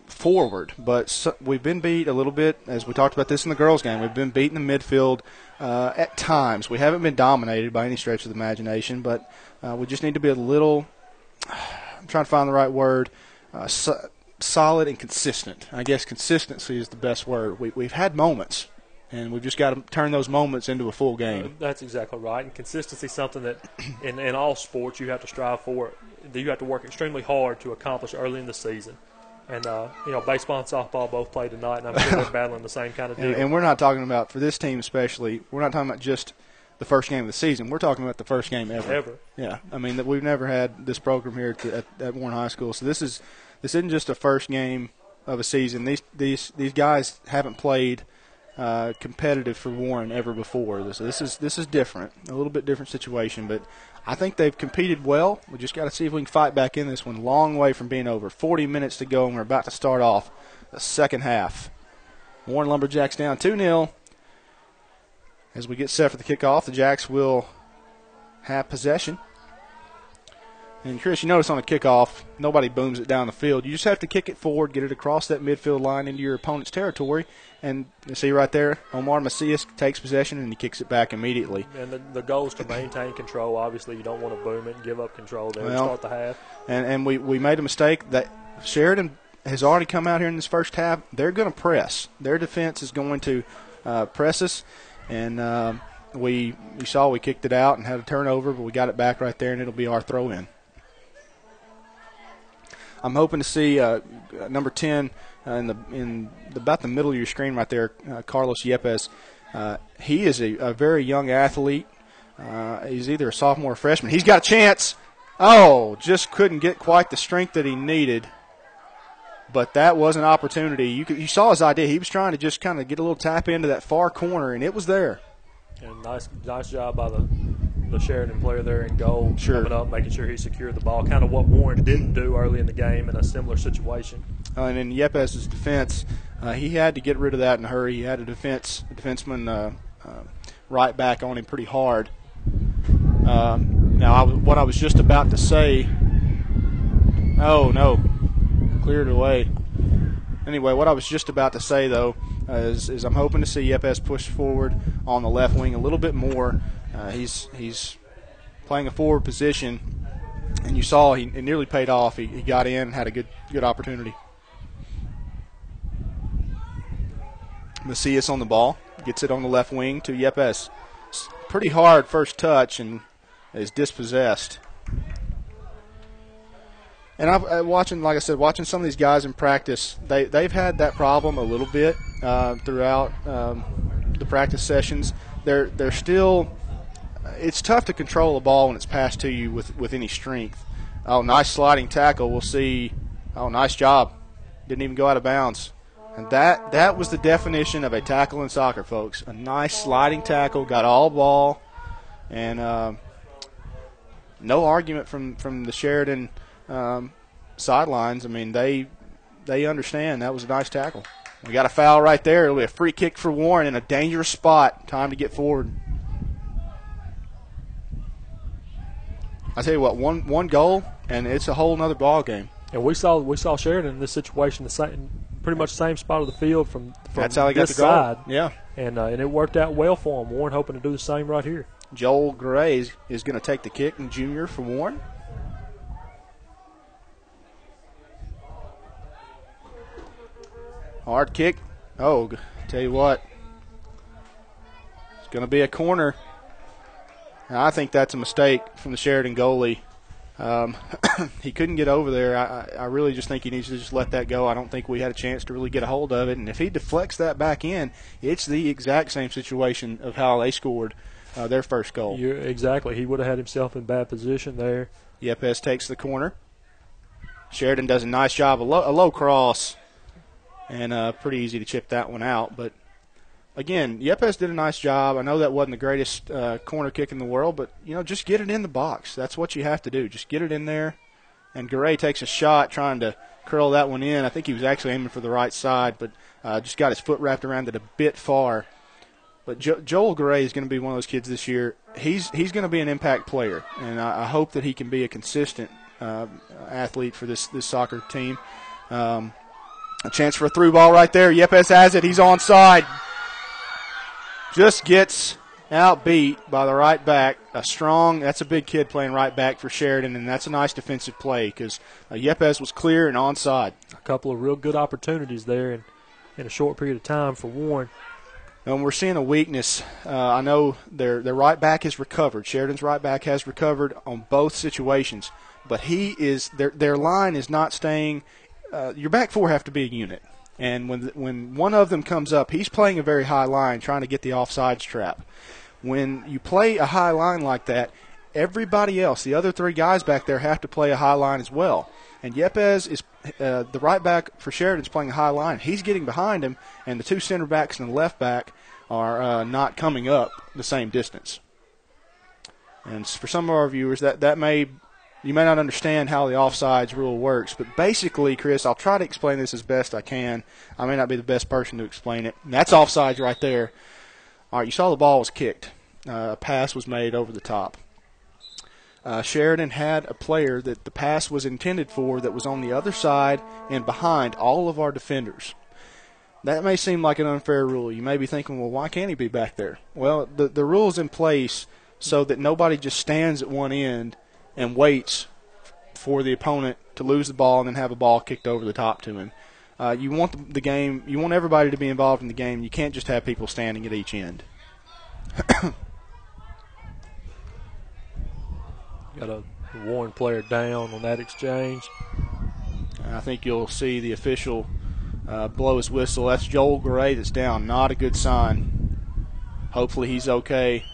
forward, but we've been beat a little bit, as we talked about this in the girls' game. We've been beat in the midfield at times. We haven't been dominated by any stretch of the imagination, but we just need to be a little – I'm trying to find the right word – solid and consistent. I guess consistency is the best word. We've had moments, and we've just got to turn those moments into a full game. That's exactly right. And consistency is something that in all sports you have to strive for. You have to work extremely hard to accomplish early in the season. And, baseball and softball both play tonight, and I'm sure they're battling the same kind of deal. And we're not talking about, for this team especially, we're not talking about just the first game of the season. We're talking about the first game ever. Yeah. I mean, we've never had this program here at Warren High School. So this isn't just a first game of a season. These guys haven't played competitive for Warren ever before. This is different, a little bit different situation. But I think they've competed well. We just got to see if we can fight back in this one. Long way from being over. 40 minutes to go, and we're about to start off the second half. Warren Lumberjacks down 2-0. As we get set for the kickoff, the Jacks will have possession. And, Chris, you notice on a kickoff, nobody booms it down the field. You just have to kick it forward, get it across that midfield line into your opponent's territory. And you see right there, Omar Macias takes possession and he kicks it back immediately. And the goal is to maintain control. Obviously, you don't want to boom it and give up control there to start the half. And we made a mistake that Sheridan has already come out here in this first half. They're going to press. Their defense is going to press us. And we saw we kicked it out and had a turnover, but we got it back right there, and it'll be our throw-in. I'm hoping to see number 10 in about the middle of your screen right there, Carlos Yepes. He is a very young athlete. He's either a sophomore or freshman. He's got a chance. Oh, just couldn't get quite the strength that he needed. But that was an opportunity. You saw his idea. He was trying to just kind of get a little tap into that far corner, and it was there. And nice job by the Sheridan player there in goal, coming up, making sure he secured the ball, kind of what Warren didn't do early in the game in a similar situation. And in Yepes' defense, he had to get rid of that in a hurry. He had a defenseman right back on him pretty hard. Now, what I was just about to say, oh, no, cleared away. Anyway, what I was just about to say, though, is I'm hoping to see Yepes push forward on the left wing a little bit more. He's playing a forward position, and you saw it nearly paid off. He got in, had a good opportunity. Macias on the ball, gets it on the left wing to Yepes. Pretty hard first touch and is dispossessed. And I'm watching, like I said, watching some of these guys in practice. They've had that problem a little bit throughout the practice sessions. They're still. It's tough to control a ball when it's passed to you with any strength. Oh, nice sliding tackle. We'll see. Oh, nice job. Didn't even go out of bounds. And that was the definition of a tackle in soccer, folks. A nice sliding tackle, got all ball, and no argument from the Sheridan sidelines. I mean, they understand that was a nice tackle. We got a foul right there. It'll be a free kick for Warren in a dangerous spot. Time to get forward. I tell you what, one goal, and it's a whole other ball game. And we saw Sheridan in this situation, pretty much the same spot of the field from that's how he got the goal. Side. Yeah, and it worked out well for him. Warren hoping to do the same right here. Joel Gray is going to take the kick, and junior for Warren. Hard kick. Oh, tell you what, it's going to be a corner. Now, I think that's a mistake from the Sheridan goalie. He couldn't get over there. I really just think he needs to just let that go. I don't think we had a chance to really get a hold of it. And if he deflects that back in, it's the exact same situation of how they scored their first goal. Exactly. He would have had himself in bad position there. Yepes takes the corner. Sheridan does a nice job. A low cross. And pretty easy to chip that one out. But, again, Yepes did a nice job. I know that wasn't the greatest corner kick in the world, but, just get it in the box. That's what you have to do. Just get it in there. And Garay takes a shot trying to curl that one in. I think he was actually aiming for the right side, but just got his foot wrapped around it a bit far. But Joel Garay is going to be one of those kids this year. He's going to be an impact player, and I hope that he can be a consistent athlete for this soccer team. A chance for a through ball right there. Yepes has it. He's onside. Just gets outbeat by the right back. That's a big kid playing right back for Sheridan, and that's a nice defensive play because Yepes was clear and onside. A couple of real good opportunities there in a short period of time for Warren. And we're seeing a weakness. I know their right back has recovered. Sheridan's right back has recovered on both situations, but their line is not staying. Your back four have to be a unit. And when one of them comes up, he's playing a very high line trying to get the offsides trap. When you play a high line like that, everybody else, the other three guys back there, have to play a high line as well. And Yepes is the right back for Sheridan's playing a high line. He's getting behind him, and the two center backs and the left back are not coming up the same distance. And for some of our viewers, you may not understand how the offsides rule works, but basically, Chris, I'll try to explain this as best I can. I may not be the best person to explain it. And that's offsides right there. All right, you saw the ball was kicked. A pass was made over the top. Sheridan had a player that the pass was intended for that was on the other side and behind all of our defenders. That may seem like an unfair rule. You may be thinking, well, why can't he be back there? Well, the rule is in place so that nobody just stands at one end and waits for the opponent to lose the ball and then have a ball kicked over the top to him. You want the game. You want everybody to be involved in the game. You can't just have people standing at each end. Got a Warren player down on that exchange. I think you'll see the official blow his whistle. That's Joel Gray that's down. Not a good sign. Hopefully he's okay.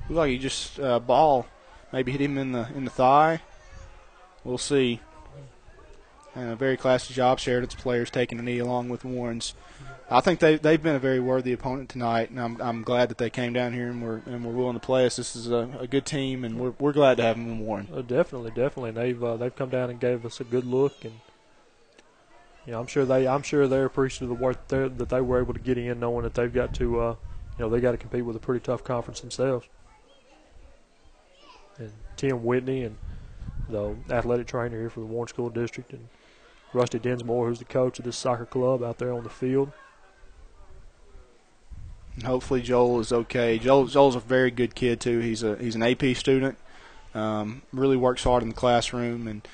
Looks like he just ball maybe hit him in the thigh. We'll see. And a very classy job. Sheridan's players taking a knee along with Warren's. I think they've been a very worthy opponent tonight, and I'm glad that they came down here and were willing to play us. This is a good team, and we're glad to have them in Warren. Definitely. They've come down and gave us a good look, and I'm sure they're appreciative of the work that they were able to get in, knowing that they've got to they got to compete with a pretty tough conference themselves. And Tim Whitney and the athletic trainer here for the Warren School District, and Rusty Dinsmore, who's the coach of this soccer club out there on the field. And hopefully Joel is okay. Joel's a very good kid too. He's an AP student. Really works hard in the classroom, and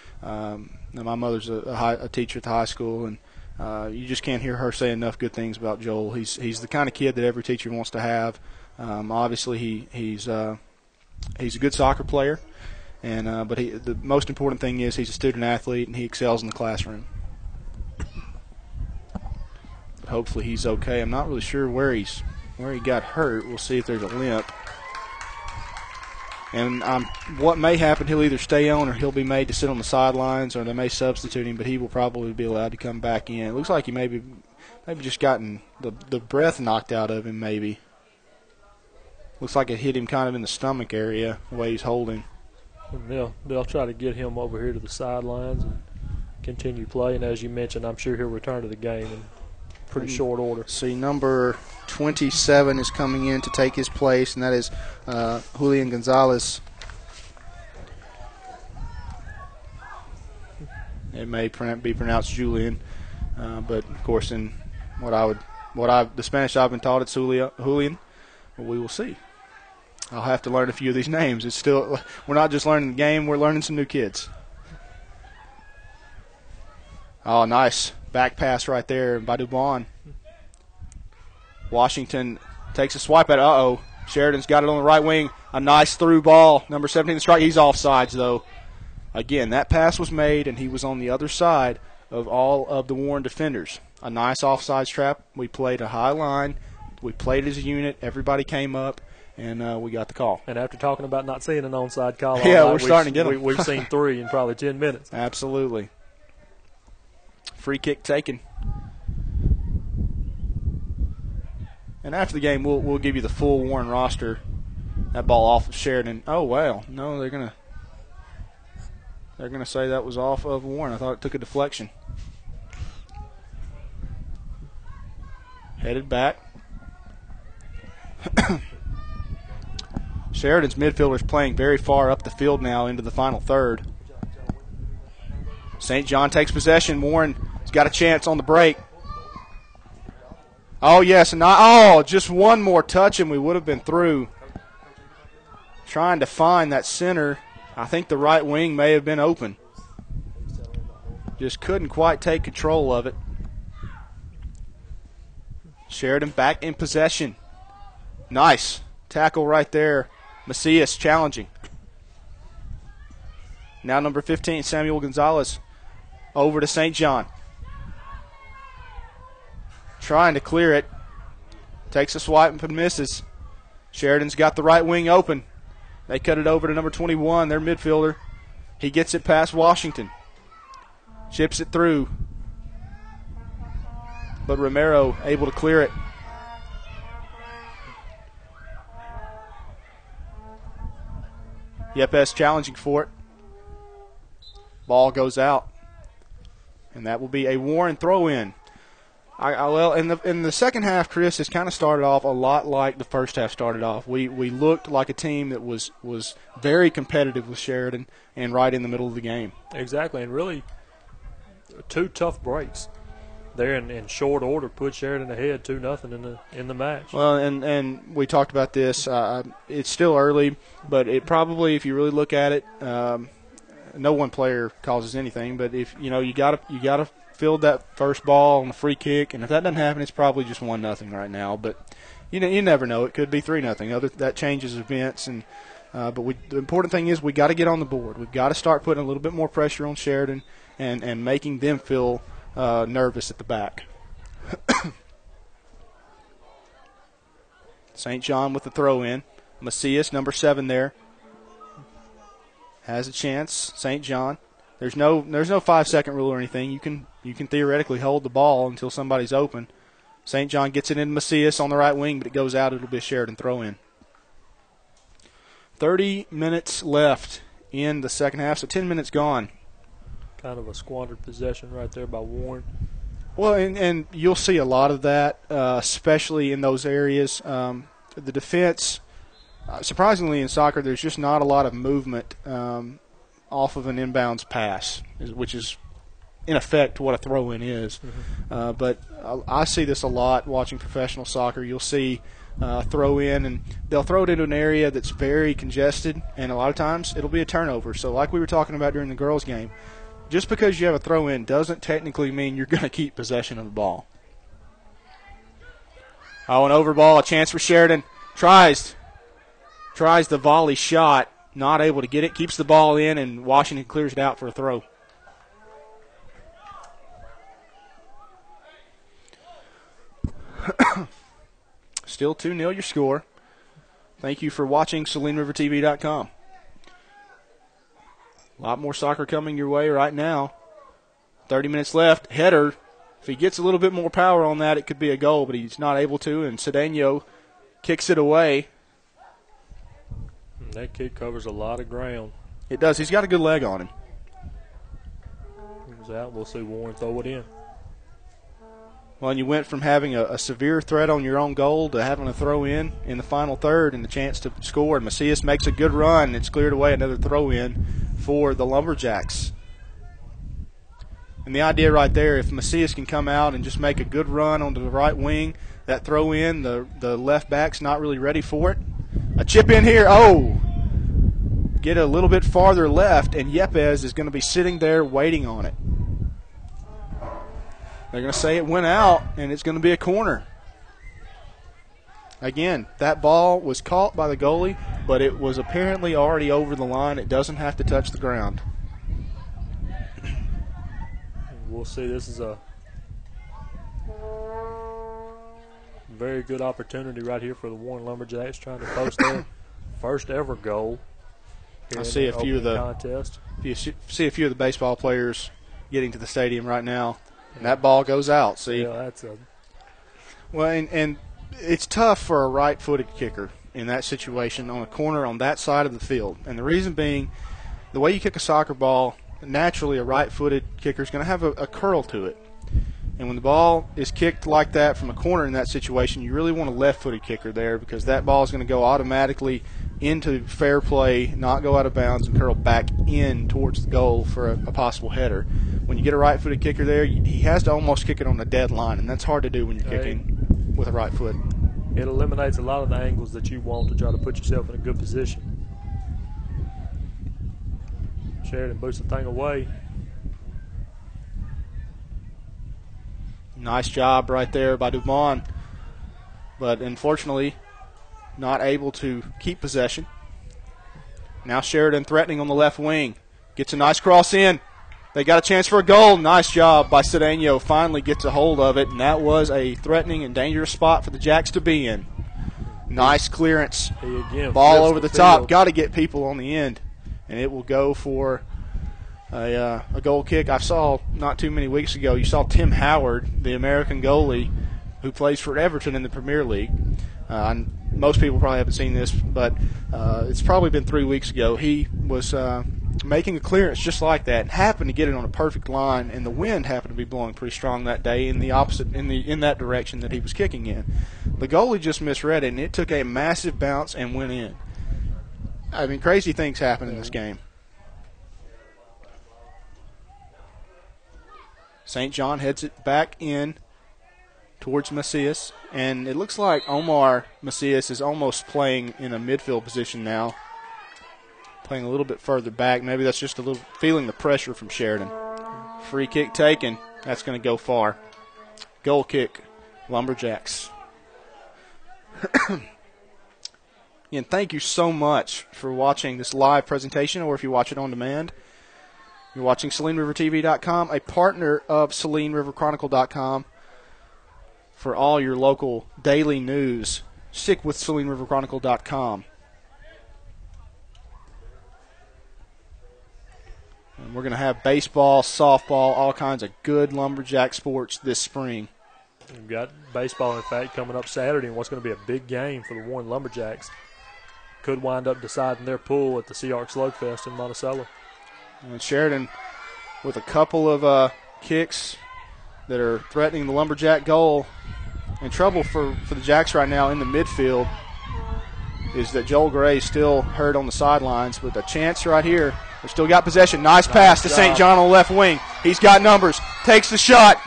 my mother's a teacher at the high school, and you just can't hear her say enough good things about Joel. He's the kind of kid that every teacher wants to have. Obviously he's a good soccer player, and but the most important thing is he's a student athlete and he excels in the classroom. But hopefully he's okay. I'm not really sure where he got hurt. We'll see if there's a limp. And what may happen, he'll either stay on or he'll be made to sit on the sidelines, or they may substitute him, but he will probably be allowed to come back in. It looks like he maybe just gotten the breath knocked out of him maybe. Looks like it hit him kind of in the stomach area, the way he's holding. And they'll try to get him over here to the sidelines and continue playing. As you mentioned, I'm sure he'll return to the game in pretty short order. See, number 27 is coming in to take his place, and that is Julian Gonzalez. It may be pronounced Julian, but of course, in the Spanish I've been taught, it's Julian. But we will see. I'll have to learn a few of these names. We're not just learning the game; we're learning some new kids. Oh, nice back pass right there by Dubon. Washington takes a swipe at it. Uh-oh. Sheridan's got it on the right wing. A nice through ball. Number 17 to strike. He's offsides, though. Again, that pass was made, and he was on the other side of all of the Warren defenders. A nice offsides trap. We played a high line. We played as a unit. Everybody came up, and we got the call. And after talking about not seeing an onside call, we're starting to get them. We've seen 3 in probably 10 minutes. Absolutely. Free kick taken. And after the game, we'll give you the full Warren roster. That ball off of Sheridan. Oh wow, no, they're gonna say that was off of Warren. I thought it took a deflection. Headed back. Sheridan's midfielder's playing very far up the field now into the final third. St. John takes possession. Warren's got a chance on the break. Oh, yes, and just one more touch and we would have been through. Trying to find that center. I think the right wing may have been open. Just couldn't quite take control of it. Sheridan back in possession. Nice tackle right there. Macias challenging. Now number 15, Samuel Gonzalez, over to St. John. Trying to clear it. Takes a swipe and misses. Sheridan's got the right wing open. They cut it over to number 21, their midfielder. He gets it past Washington. Chips it through. But Romero able to clear it. Yepes challenging for it. Ball goes out. And that will be a Warren throw-in. Well, in the second half, Chris, has kind of started off a lot like the first half started off. We looked like a team that was very competitive with Sheridan and right in the middle of the game. Exactly, and really 2 tough breaks there in short order put Sheridan ahead 2-0 in the match. Well, and we talked about this. It's still early, but it probably, if you really look at it, no one player causes anything. But if you gotta field that first ball on the free kick, and if that doesn't happen, it's probably just 1-0 right now. But you never know; it could be 3-0. That changes events, and but the important thing is we got to get on the board. We've got to start putting a little bit more pressure on Sheridan and making them feel nervous at the back. St. John with the throw in. Macias, number 7 there, has a chance. St. John. There's no 5-second rule or anything. You can theoretically hold the ball until somebody's open. St. John gets it into Macias on the right wing, but it goes out. It'll be a Sheridan throw in. 30 minutes left in the second half, so 10 minutes gone. Kind of a squandered possession right there by Warren. Well, and you'll see a lot of that, especially in those areas. The defense, surprisingly in soccer, there's just not a lot of movement off of an inbounds pass, which is in effect what a throw-in is. Mm-hmm. But I see this a lot watching professional soccer. You'll see throw in, and they'll throw it into an area that's very congested, and a lot of times it'll be a turnover. So like we were talking about during the girls' game, just because you have a throw-in doesn't technically mean you're going to keep possession of the ball. Oh, an over ball, a chance for Sheridan. Tries the volley shot, not able to get it, keeps the ball in, and Washington clears it out for a throw. Still 2-0 your score. Thank you for watching SalineRiverTV.com. A lot more soccer coming your way right now. 30 minutes left. Header. If he gets a little bit more power on that, it could be a goal, but he's not able to, and Cedeno kicks it away. That kick covers a lot of ground. It does. He's got a good leg on him. He's out. We'll see Warren throw it in. Well, and you went from having a severe threat on your own goal to having a throw in the final third and the chance to score. And Macias makes a good run. It's cleared away, another throw in for the Lumberjacks. And the idea right there, if Macias can come out and just make a good run onto the right wing, that throw in, the left back's not really ready for it. A chip in here. Oh! Get a little bit farther left, and Yepes is going to be sitting there waiting on it. They're going to say it went out, and it's going to be a corner. Again, that ball was caught by the goalie, but it was apparently already over the line. It doesn't have to touch the ground. We'll see. This is a very good opportunity right here for the Warren Lumberjacks, trying to post their first ever goal. I see a few of the contest. You see a few of the baseball players getting to the stadium right now, and that ball goes out. See, yeah, that's a well, and it's tough for a right-footed kicker in that situation on a corner on that side of the field, and the reason being, the way you kick a soccer ball, naturally a right-footed kicker is going to have a curl to it. And when the ball is kicked like that from a corner in that situation, you really want a left-footed kicker there because that ball is going to go automatically into fair play, not go out of bounds, and curl back in towards the goal for a possible header. When you get a right-footed kicker there, he has to almost kick it on the dead line, and that's hard to do when you're kicking with a right foot. It eliminates a lot of the angles that you want to try to put yourself in a good position. Sheridan boots the thing away. Nice job right there by Dumont, but unfortunately not able to keep possession. Now Sheridan threatening on the left wing. Gets a nice cross in. They got a chance for a goal. Nice job by Cedeno. Finally gets a hold of it, and that was a threatening and dangerous spot for the Jacks to be in. Nice clearance. Ball over the top. Got to get people on the end, and it will go for a goal kick. I saw not too many weeks ago, you saw Tim Howard, the American goalie who plays for Everton in the Premier League. Most people probably haven't seen this, but it's probably been 3 weeks ago. He was making a clearance just like that and happened to get it on a perfect line, and the wind happened to be blowing pretty strong that day in the opposite in that direction that he was kicking in. The goalie just misread it, and it took a massive bounce and went in. I mean, crazy things happen in this game. St. John heads it back in towards Macias, and it looks like Omar Macias is almost playing in a midfield position now, playing a little bit further back. Maybe that's just a little feeling the pressure from Sheridan. Free kick taken. That's going to go far. Goal kick, Lumberjacks. And thank you so much for watching this live presentation, or if you watch it on demand. You're watching SalineRiverTV.com, a partner of SalineRiverChronicle.com. For all your local daily news, stick with SalineRiverChronicle.com. And we're going to have baseball, softball, all kinds of good Lumberjack sports this spring. We've got baseball, in fact, coming up Saturday, and what's going to be a big game for the Warren Lumberjacks. Could wind up deciding their pool at the Sea Arc Slugfest in Monticello. And Sheridan with a couple of kicks that are threatening the Lumberjack goal. And trouble for the Jacks right now in the midfield is that Joel Gray is still hurt on the sidelines, with a chance right here. They still got possession. Nice pass to St. John on the left wing. He's got numbers. Takes the shot.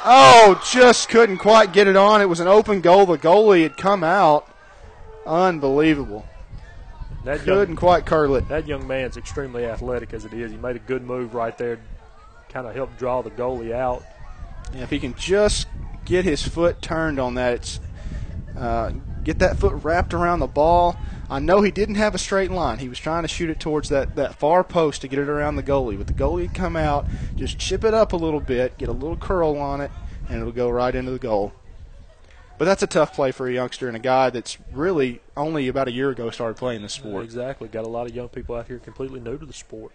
Oh, just couldn't quite get it on. It was an open goal. The goalie had come out. Unbelievable. Couldn't quite curl it. That young man's extremely athletic as it is. He made a good move right there, kind of helped draw the goalie out. Yeah, if he can just get his foot turned on that, get that foot wrapped around the ball. I know he didn't have a straight line. He was trying to shoot it towards that far post to get it around the goalie. But the goalie would come out, just chip it up a little bit, get a little curl on it, and it'll go right into the goal. But that's a tough play for a youngster and a guy that's really only about a year ago started playing this sport. Exactly. Got a lot of young people out here completely new to the sport.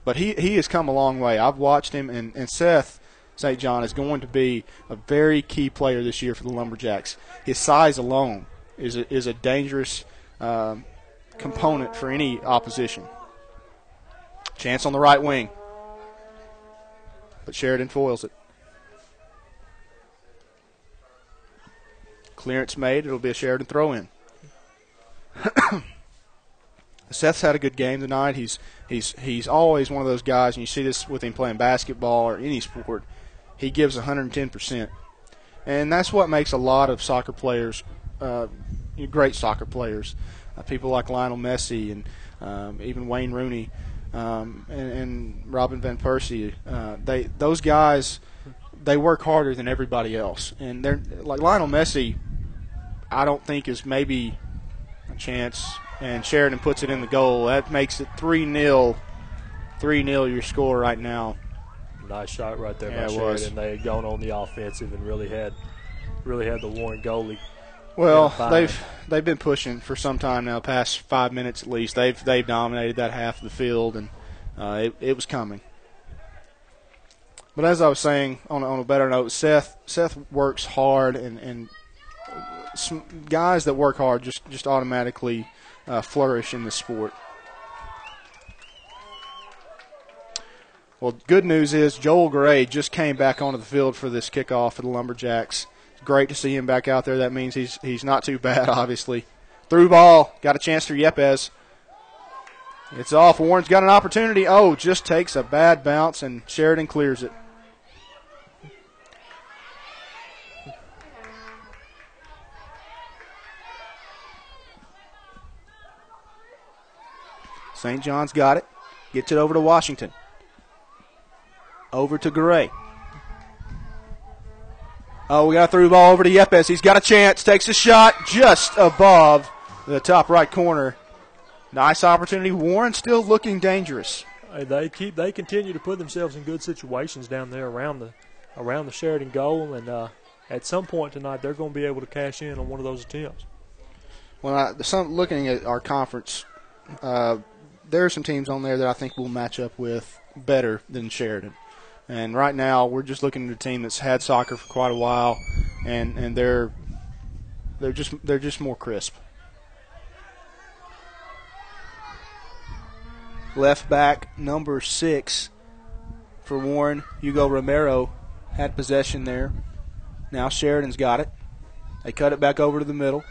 But he has come a long way. I've watched him, and Seth St. John is going to be a very key player this year for the Lumberjacks. His size alone is a dangerous component for any opposition. Chance on the right wing. But Sheridan foils it. Clearance made. It'll be a Sheridan throw-in. Seth's had a good game tonight. He's always one of those guys, and you see this with him playing basketball or any sport. He gives 110%. And that's what makes a lot of soccer players great soccer players. People like Lionel Messi and even Wayne Rooney and Robin Van Persie. Those guys, they work harder than everybody else. And they're like Lionel Messi, I don't think is maybe a chance, and Sheridan puts it in the goal. That makes it 3-0. 3-0 your score right now. Nice shot right there by Sheridan. They had gone on the offensive and really had the Warren goalie. Well, they've been pushing for some time now, past 5 minutes at least. They've dominated that half of the field, and it was coming. But as I was saying, on a better note, Seth works hard, and some guys that work hard just automatically flourish in this sport. Well, good news is Joel Gray just came back onto the field for this kickoff for the Lumberjacks. It's great to see him back out there. That means he's not too bad, obviously. Through ball, got a chance through Yepes. It's off. Warren's got an opportunity. Oh, just takes a bad bounce, and Sheridan clears it. St. John's got it. Gets it over to Washington. Over to Gray. Oh, we got a through ball over to Yepes. He's got a chance. Takes a shot just above the top right corner. Nice opportunity. Warren still looking dangerous. They continue to put themselves in good situations down there around the Sheridan goal, and at some point tonight they're going to be able to cash in on one of those attempts. Well, looking at our conference, there are some teams on there that I think we'll match up with better than Sheridan. And right now, we're just looking at a team that's had soccer for quite a while, and they're just more crisp. Left back number 6 for Warren, Hugo Romero, had possession there. Now Sheridan's got it. They cut it back over to the middle.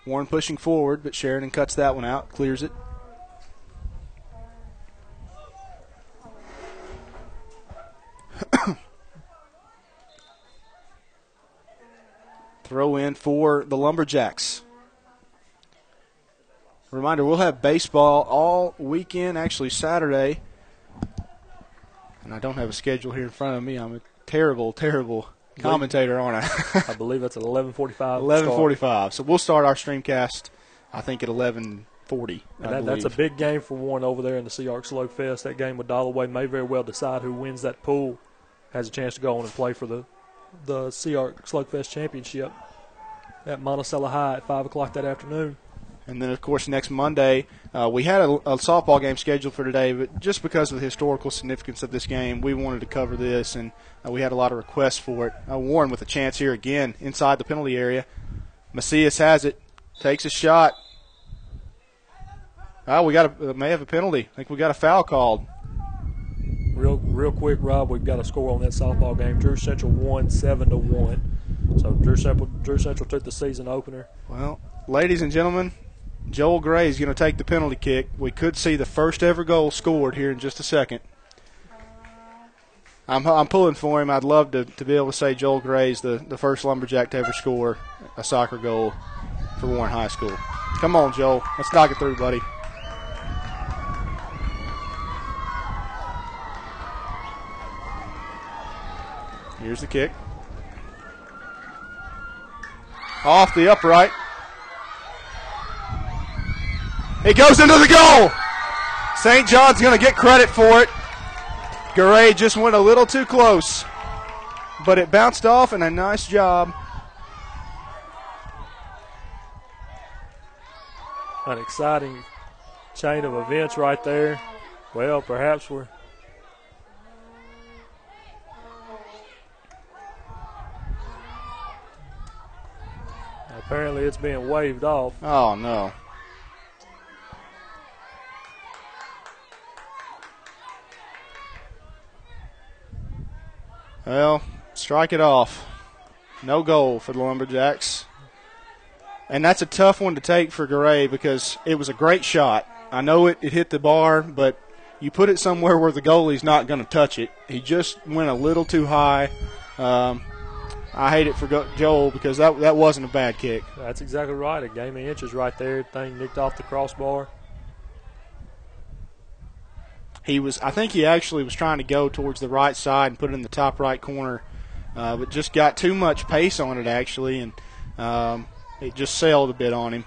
Warren pushing forward, but Sheridan cuts that one out, clears it. Throw in for the Lumberjacks. Reminder, we'll have baseball all weekend, actually Saturday. And I don't have a schedule here in front of me. I'm a terrible commentator, aren't I? I believe that's at 11:45. 11:45. So we'll start our streamcast, I think, at 11:40. That's a big game for Warren over there in the Sea Arc Slugfest. That game with Dollaway may very well decide who wins that pool, has a chance to go on and play for the Sea Arc Slugfest Championship at Monticello High at 5 o'clock that afternoon. And then, of course, next Monday, we had a softball game scheduled for today, but just because of the historical significance of this game, we wanted to cover this, and we had a lot of requests for it. Warren with a chance here again inside the penalty area. Macias has it, takes a shot. Oh, we may have a penalty. I think we got a foul called. Real quick, Rob, we've got a score on that softball game. Drew Central won 7-1. So Drew Central took the season opener. Well, ladies and gentlemen, Joel Gray is going to take the penalty kick. We could see the first ever goal scored here in just a second. I'm pulling for him. I'd love to be able to say Joel Gray's the first Lumberjack to ever score a soccer goal for Warren High School. Come on, Joel. Let's knock it through, buddy. Here's the kick. Off the upright. It goes into the goal. St. John's going to get credit for it. Garay just went a little too close, but it bounced off, and a nice job. An exciting chain of events right there. Well, perhaps we're apparently it's being waved off. Oh, no. Well, strike it off. No goal for the Lumberjacks. And that's a tough one to take for Garay because it was a great shot. I know it hit the bar, but you put it somewhere where the goalie's not going to touch it. He just went a little too high. I hate it for Joel because that wasn't a bad kick. That's exactly right. A game of inches right there. Thing nicked off the crossbar. I think he actually was trying to go towards the right side and put it in the top right corner, but just got too much pace on it actually, and it just sailed a bit on him.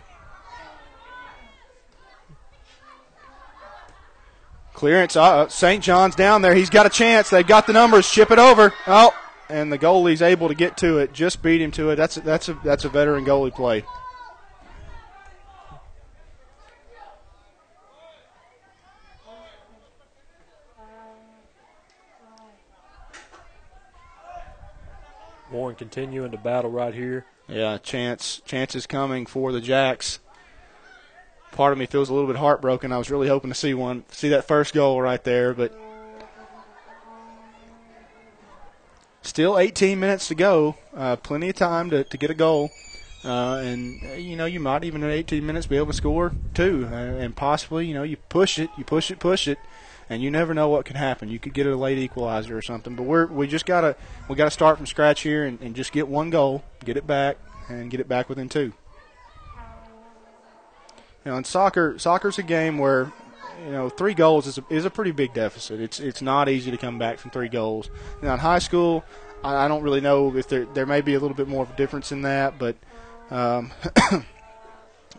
Clearance, St. John's down there. He's got a chance. They've got the numbers. Chip it over. Oh, and the goalie's able to get to it. Just beat him to it. That's a veteran goalie play. Warren continuing to battle right here. Yeah, chance is coming for the Jacks. Part of me feels a little bit heartbroken. I was really hoping to see that first goal right there, but still 18 minutes to go. Plenty of time to get a goal. And, you might even in 18 minutes be able to score two. And possibly, you push it, and you never know what can happen. You could get a late equalizer or something. But we gotta start from scratch here and just get one goal, get it back, and get it back within two. In soccer's a game where 3 goals is a pretty big deficit. It's not easy to come back from 3 goals. Now in high school, I don't really know if there may be a little bit more of a difference in that, but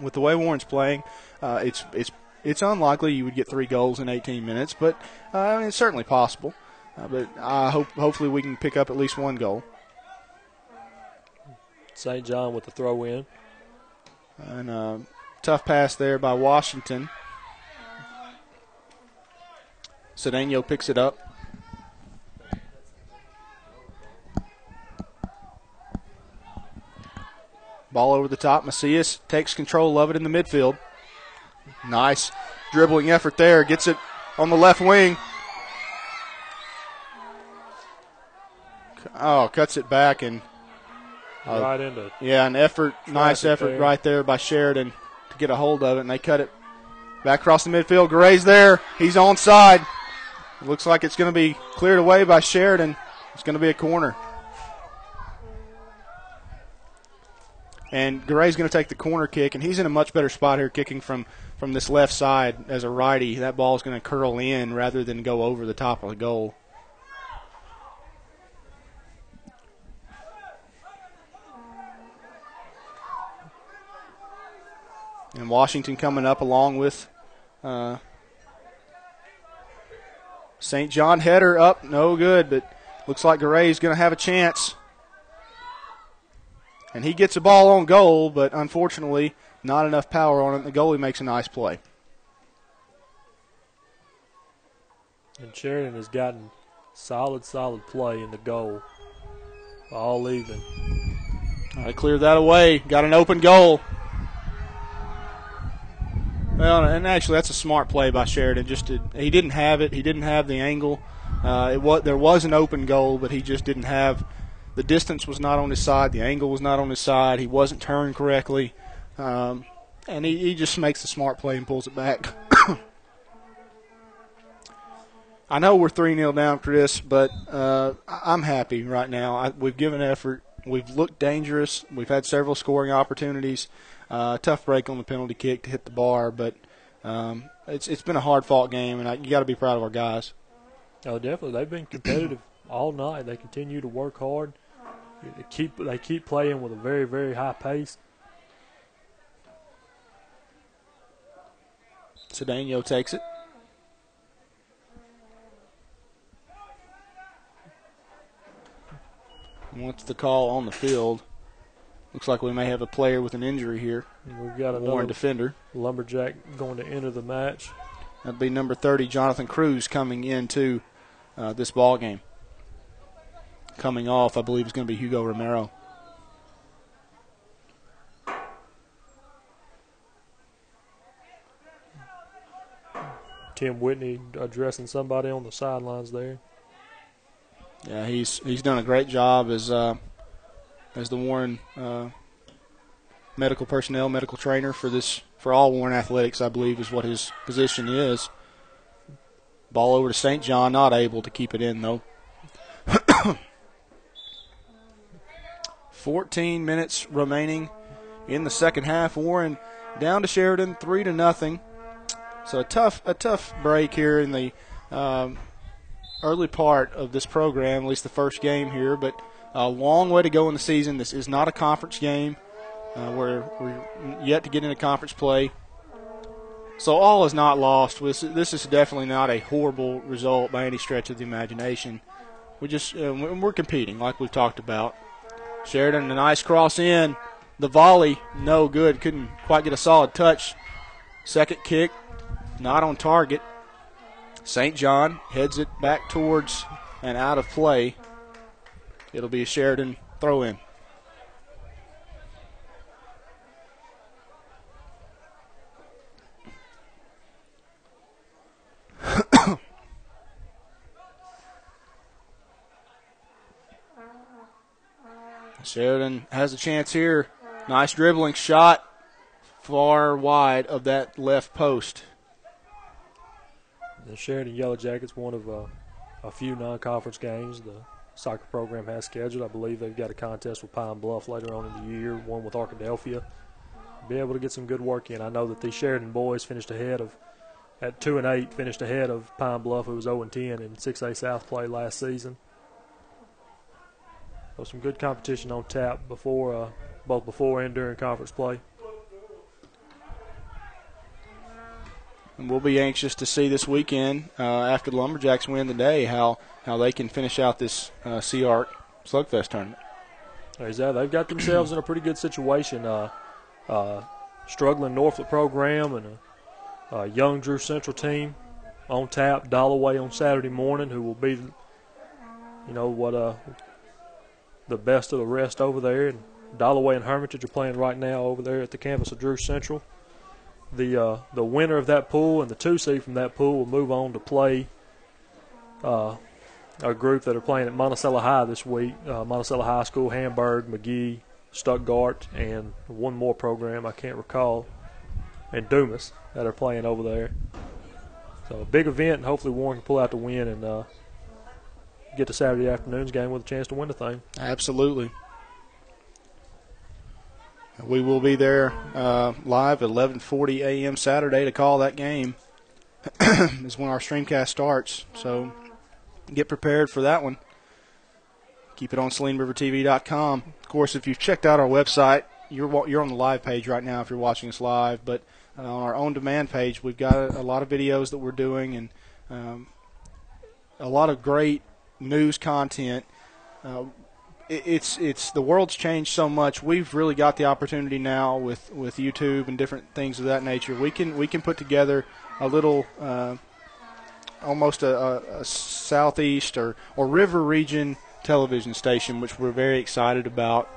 with the way Warren's playing, it's unlikely you would get 3 goals in 18 minutes, but it's certainly possible. But hopefully we can pick up at least 1 goal. St. John with the throw in. And tough pass there by Washington. Cedeno picks it up. Ball over the top. Macias takes control of it in the midfield. Nice dribbling effort there. Gets it on the left wing. Oh, cuts it back and right into an effort, nice effort there. Right there by Sheridan to get a hold of it, and they cut it back across the midfield. Garay's there. He's onside. It looks like it's going to be cleared away by Sheridan. It's going to be a corner. And Garay's going to take the corner kick, and he's in a much better spot here kicking from this left side as a righty. That ball is going to curl in rather than go over the top of the goal. And Washington coming up along with St. John. Header up, no good, but looks like Garay's going to have a chance. And he gets the ball on goal, but unfortunately not enough power on it. The goalie makes a nice play. And Sheridan has gotten solid play in the goal all evening. They cleared that away. Got an open goal. Well, and actually that's a smart play by Sheridan. He didn't have it. He didn't have the angle. There was an open goal, but he just didn't have – the distance was not on his side. The angle was not on his side. He wasn't turned correctly. And he just makes the smart play and pulls it back. I know we're 3-0 down, Chris, but I'm happy right now. We've given effort. We've looked dangerous. We've had several scoring opportunities. Tough break on the penalty kick to hit the bar, but it's been a hard-fought game, and you got to be proud of our guys. Oh, definitely. They've been competitive all night. They continue to work hard. They keep playing with a very, very high pace. Cedeno takes it. What's the call on the field? Looks like we may have a player with an injury here. We've got another defender. Lumberjack going to enter the match. That'd be number 30, Jonathan Cruz, coming into this ball game. Coming off, I believe, is going to be Hugo Romero. Tim Whitney addressing somebody on the sidelines there. Yeah, he's done a great job as the Warren medical personnel, medical trainer for all Warren athletics, I believe, is what his position is. Ball over to St. John, not able to keep it in though. 14 minutes remaining in the second half. Warren down to Sheridan 3-0. So a tough break here in the early part of this program, at least the first game here, but a long way to go in the season. This is not a conference game. We're yet to get into conference play. So all is not lost. This is definitely not a horrible result by any stretch of the imagination. We're competing like we've talked about. Sheridan, a nice cross in. The volley, no good. Couldn't quite get a solid touch. Second kick, not on target. St. John heads it back towards and out of play. It'll be a Sheridan throw-in. Sheridan has a chance here. Nice dribbling shot far wide of that left post. The Sheridan Yellow Jackets, one of a few non-conference games the soccer program has scheduled. I believe they've got a contest with Pine Bluff later on in the year, one with Arkadelphia. Be able to get some good work in. I know that the Sheridan boys finished ahead of, at 2-8, finished ahead of Pine Bluff, who was 0-10 in 6A South play last season. So some good competition on tap both before and during conference play. And we'll be anxious to see this weekend, after the Lumberjacks win today, how they can finish out this CR Slugfest tournament. They've got themselves in a pretty good situation. Struggling Norfolk program and a young Drew Central team on tap. Dollaway on Saturday morning, who will be, the best of the rest over there. And Dollaway and Hermitage are playing right now over there at the campus of Drew Central. the winner of that pool and the 2 seed from that pool will move on to play a group that are playing at Monticello High this week. Monticello High School, Hamburg, McGee, Stuttgart, and one more program I can't recall, and Dumas that are playing over there. So a big event, and hopefully Warren can pull out the win and get to Saturday afternoon's game with a chance to win the thing. Absolutely. We will be there live at 11:40 a.m. Saturday to call that game. Is when our streamcast starts. So get prepared for that one. Keep it on SalineRiverTV.com. Of course, if you've checked out our website, you're on the live page right now if you're watching us live. But on our on-demand page, we've got a lot of videos that we're doing and a lot of great news content. It's the world's changed so much. We've really got the opportunity now with YouTube and different things of that nature. We can put together a little almost a southeast or river region television station, which we're very excited about.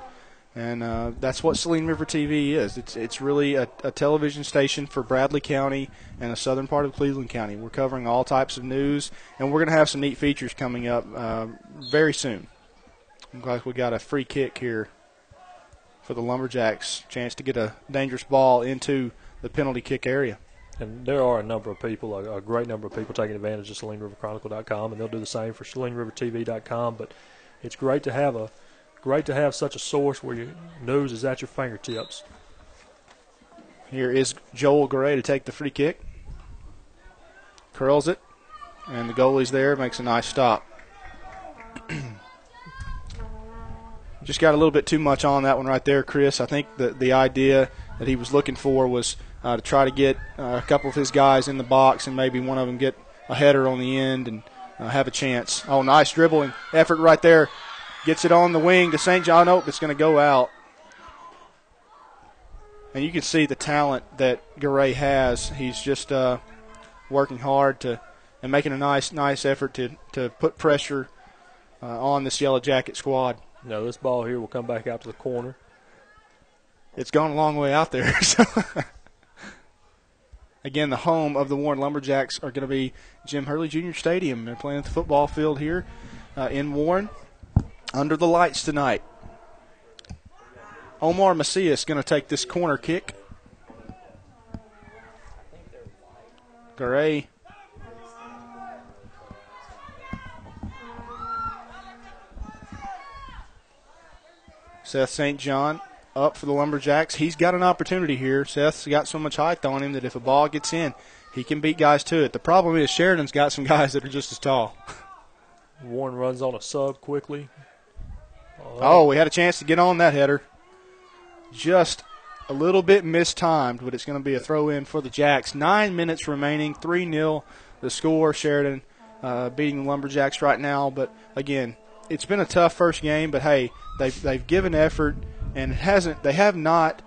And that's what Saline River TV is. It's really a television station for Bradley County and the southern part of Cleveland County. We're covering all types of news, and we're going to have some neat features coming up very soon. Looks like we got a free kick here for the Lumberjacks. Chance to get a dangerous ball into the penalty kick area. And there are a number of people, a great number of people taking advantage of SalineRiverChronicle.com, and they'll do the same for SalineRiverTV.com. But it's great to have such a source where your news is at your fingertips. Here is Joel Garay to take the free kick. Curls it, and the goalie's there, makes a nice stop. Just got a little bit too much on that one right there, Chris. I think the idea that he was looking for was to try to get a couple of his guys in the box and maybe one of them get a header on the end and have a chance. Oh, nice dribbling effort right there. Gets it on the wing to St. John. Nope, it's going to go out. And you can see the talent that Garay has. He's just working hard and making a nice effort to put pressure on this Yellow Jacket squad. Now this ball here will come back out to the corner. It's gone a long way out there. So again, the home of the Warren Lumberjacks are going to be Jim Hurley Jr. Stadium. They're playing at the football field here in Warren under the lights tonight. Omar Macias going to take this corner kick. Garay. Seth St. John up for the Lumberjacks. He's got an opportunity here. Seth's got so much height on him that if a ball gets in, he can beat guys to it. The problem is Sheridan's got some guys that are just as tall. Warren runs on a sub quickly. Oh, we had a chance to get on that header. Just a little bit mistimed, but it's going to be a throw-in for the Jacks. 9 minutes remaining, 3-0 the score. Sheridan beating the Lumberjacks right now. But, again, it's been a tough first game, but, hey, they've given effort, and they have not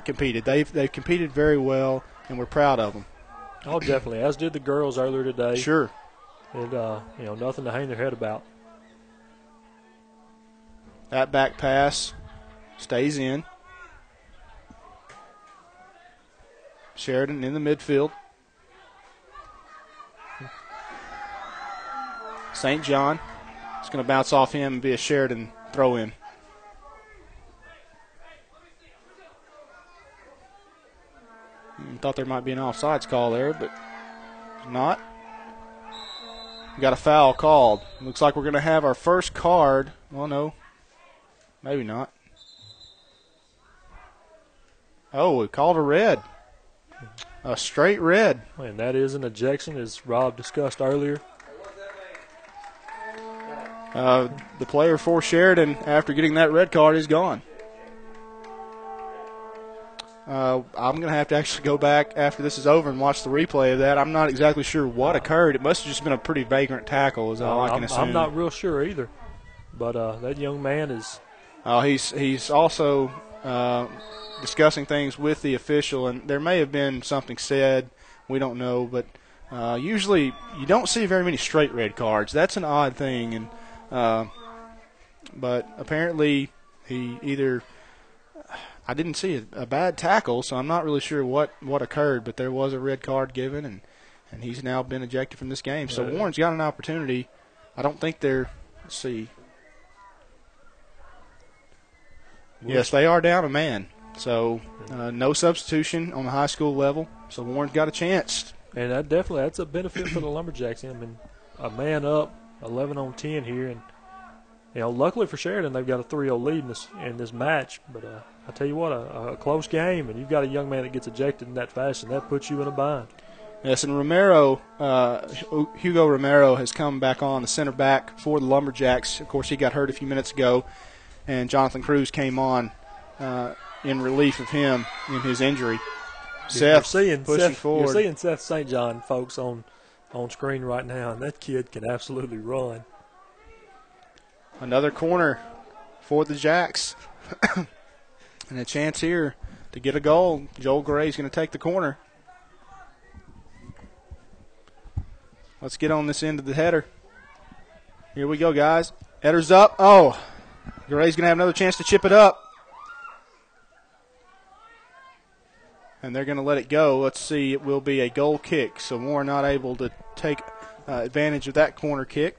competed. They've competed very well, and we're proud of them. Oh, definitely, as did the girls earlier today. Sure. And, nothing to hang their head about. That back pass stays in. Sheridan in the midfield. St. John is going to bounce off him and be a Sheridan throw-in. Thought there might be an offsides call there, but not. We got a foul called. Looks like we're going to have our first card. Well, no. Maybe not. Oh, we called a red. A straight red. And that is an ejection, as Rob discussed earlier. The player for Sheridan, after getting that red card, is gone. I'm going to have to actually go back after this is over and watch the replay of that. I'm not exactly sure what occurred. It must have just been a pretty vagrant tackle, is all I can assume. I'm not real sure either. But that young man is... He's also discussing things with the official, and there may have been something said. We don't know, but usually you don't see very many straight red cards. That's an odd thing, and but apparently he either I didn't see a bad tackle, so I'm not really sure what occurred, but there was a red card given, and he's now been ejected from this game. So Warren's got an opportunity. I don't think they're – let's see. Yes, they are down a man. So no substitution on the high school level. So Warren's got a chance. And that's a benefit for the Lumberjacks. I mean, a man up, 11 on 10 here, and luckily for Sheridan, they've got a 3-0 lead in this match. But I tell you what, a close game, and you've got a young man that gets ejected in that fashion, that puts you in a bind. Yes, and Romero, Hugo Romero has come back on, the center back for the Lumberjacks. Of course, he got hurt a few minutes ago, and Jonathan Cruz came on in relief of him in his injury. Seth pushing forward. You're seeing Seth St. John, folks, on screen right now, and that kid can absolutely run. Another corner for the Jacks. And a chance here to get a goal. Joel Gray's going to take the corner. Let's get on this end of the header. Here we go, guys. Header's up. Oh, Gray's going to have another chance to chip it up. And they're going to let it go. Let's see. It will be a goal kick. So Warren not able to take advantage of that corner kick.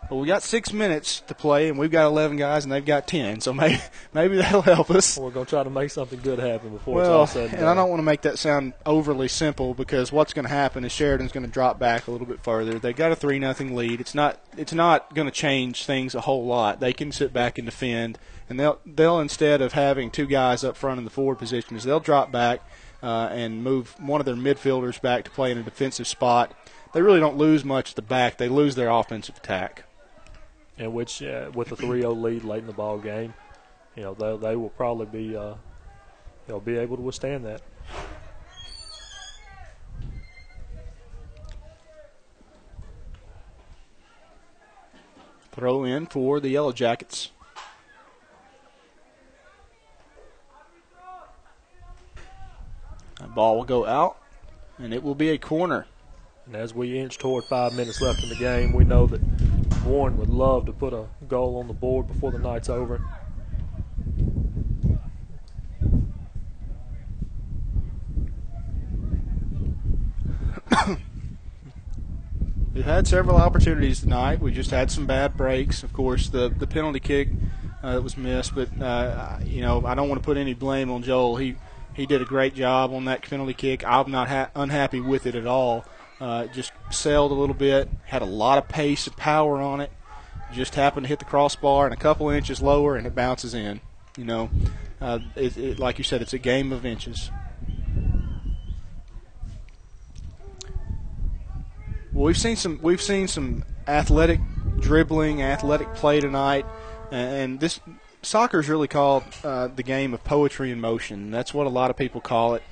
But we got 6 minutes to play, and we've got 11 guys, and they've got 10. So maybe that'll help us. We're going to try to make something good happen before it's all said and done. And I don't want to make that sound overly simple, because what's going to happen is Sheridan's going to drop back a little bit further. They've got a 3-0 lead. It's not going to change things a whole lot. They can sit back and defend, and they'll instead of having two guys up front in the forward positions, they'll drop back and move one of their midfielders back to play in a defensive spot. They really don't lose much at the back. They lose their offensive attack. And which, with a 3-0 lead late in the ball game, they will probably be able to withstand that. Throw in for the Yellow Jackets. That ball will go out, and it will be a corner. And as we inch toward 5 minutes left in the game, we know that Warren would love to put a goal on the board before the night's over. We've had several opportunities tonight. We just had some bad breaks. Of course, the penalty kick that was missed, but I don't want to put any blame on Joel. He did a great job on that penalty kick. I'm not unhappy with it at all. Just sailed a little bit, had a lot of pace and power on it. Just happened to hit the crossbar and a couple inches lower, and it bounces in. Like you said, it's a game of inches. Well, we've seen some athletic dribbling, athletic play tonight, and this soccer is really called the game of poetry in motion. That's what a lot of people call it.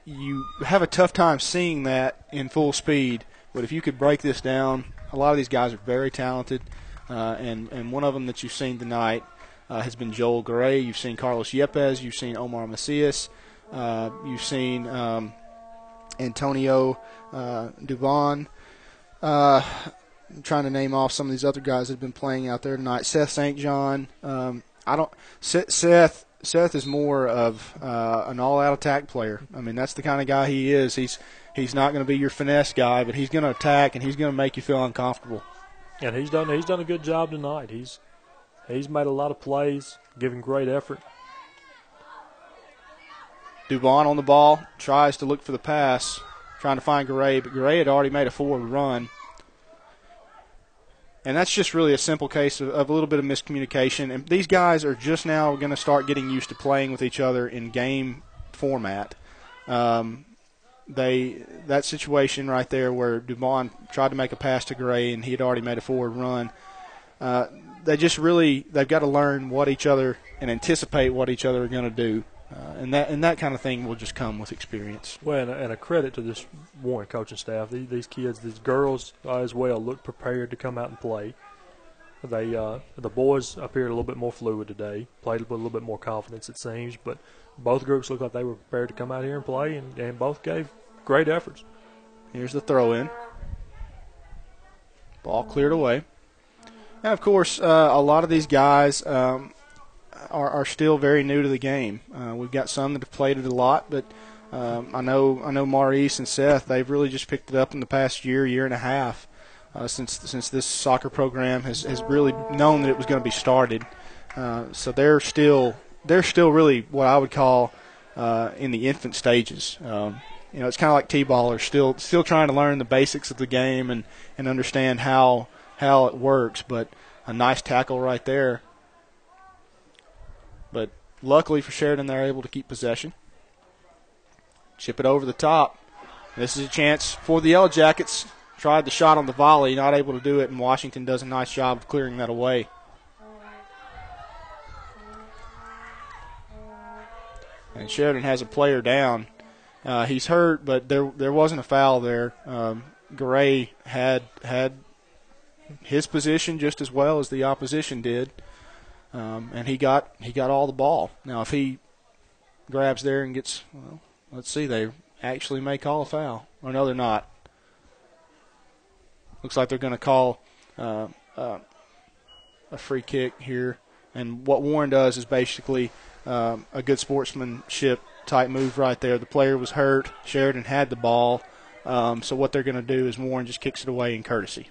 You have a tough time seeing that in full speed, but if you could break this down, a lot of these guys are very talented, and one of them that you've seen tonight has been Joel Gray. You've seen Carlos Yepes. You've seen Omar Macias. You've seen Antonio Dubon. I'm trying to name off some of these other guys that have been playing out there tonight. Seth St. John. Seth is more of an all-out attack player. I mean, that's the kind of guy he is. He's not going to be your finesse guy, but he's going to attack and he's going to make you feel uncomfortable. And he's done a good job tonight. He's made a lot of plays, giving great effort. Dubon on the ball, tries to look for the pass, trying to find Gray, but Gray had already made a forward run. And that's just really a simple case of a little bit of miscommunication. And these guys are just now going to start getting used to playing with each other in game format. That situation right there where Dubon tried to make a pass to Gray and he had already made a forward run, they've got to learn what each other and anticipate what each other are going to do. And that kind of thing will just come with experience. Well, and a credit to this Warren coaching staff. These kids, these girls as well, look prepared to come out and play. The boys appeared a little bit more fluid today, played with a little bit more confidence it seems, but both groups looked like they were prepared to come out here and play, and both gave great efforts. Here's the throw-in. Ball cleared away. And, of course, a lot of these guys are still very new to the game. We've got some that have played it a lot, but I know Maurice and Seth, they've really just picked it up in the past year and a half since this soccer program has really known that it was going to be started. So they're still really what I would call in the infant stages. It's kind of like T-ballers, still trying to learn the basics of the game and understand how it works. But a nice tackle right there. But luckily for Sheridan, they're able to keep possession. Chip it over the top. This is a chance for the Yellow Jackets. Tried the shot on the volley, not able to do it, and Washington does a nice job of clearing that away. And Sheridan has a player down. He's hurt, but there wasn't a foul there. Garay had his position just as well as the opposition did, and he got all the ball. Now, if he grabs there and gets, well, let's see, they actually may call a foul. Or no, they're not. Looks like they're going to call a free kick here. And what Warren does is basically a good sportsmanship type move right there. The player was hurt. Sheridan had the ball. So what they're going to do is Warren just kicks it away in courtesy.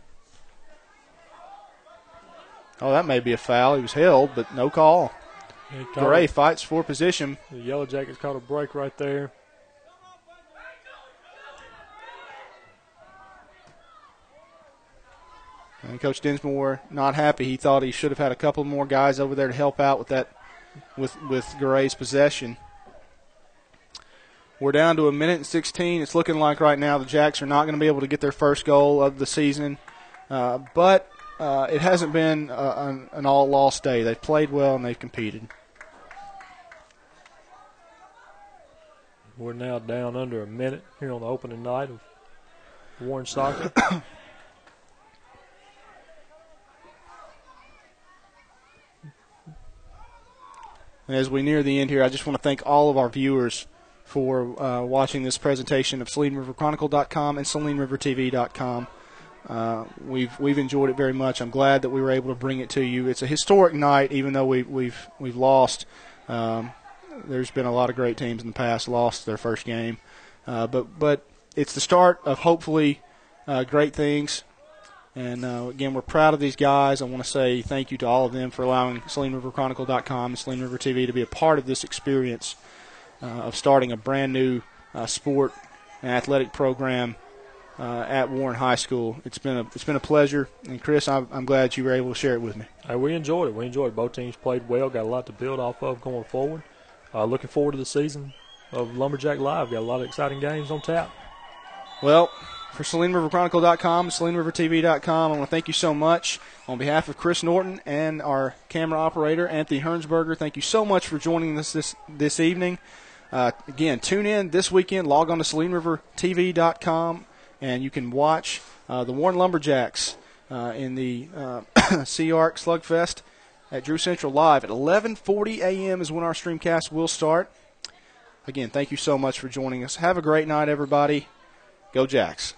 Oh, that may be a foul. He was held, but no call. Garay fights for position. The Yellow Jackets caught a break right there. And Coach Dinsmore not happy. He thought he should have had a couple more guys over there to help out with that, with Garay's possession. We're down to 1:16. It's looking like right now the Jacks are not going to be able to get their first goal of the season, but it hasn't been an all-loss day. They've played well and they've competed. We're now down under a minute here on the opening night of Warren Soccer. And as we near the end here, I just want to thank all of our viewers for watching this presentation of SalineRiverChronicle.com and SalineRiverTV.com. We've enjoyed it very much. I'm glad that we were able to bring it to you. It's a historic night, even though we've lost. There's been a lot of great teams in the past lost their first game, but it's the start of hopefully great things. And, again, we're proud of these guys. I want to say thank you to all of them for allowing SalineRiverChronicle.com and Saline River TV to be a part of this experience of starting a brand-new sport and athletic program at Warren High School. It's been a pleasure. And, Chris, I'm glad you were able to share it with me. We enjoyed it. We enjoyed it. Both teams played well, got a lot to build off of going forward. Looking forward to the season of Lumberjack Live. Got a lot of exciting games on tap. Well, for SalineRiverChronicle.com and SalineRiverTV.com, I want to thank you so much. On behalf of Chris Norton and our camera operator, Anthony Hernsberger, thank you so much for joining us this evening. Again, tune in this weekend. Log on to SalineRiverTV.com, and you can watch the Warren Lumberjacks in the Sea-Arc Slugfest at Drew Central Live at 11:40 a.m. is when our streamcast will start. Again, thank you so much for joining us. Have a great night, everybody. Go Jacks.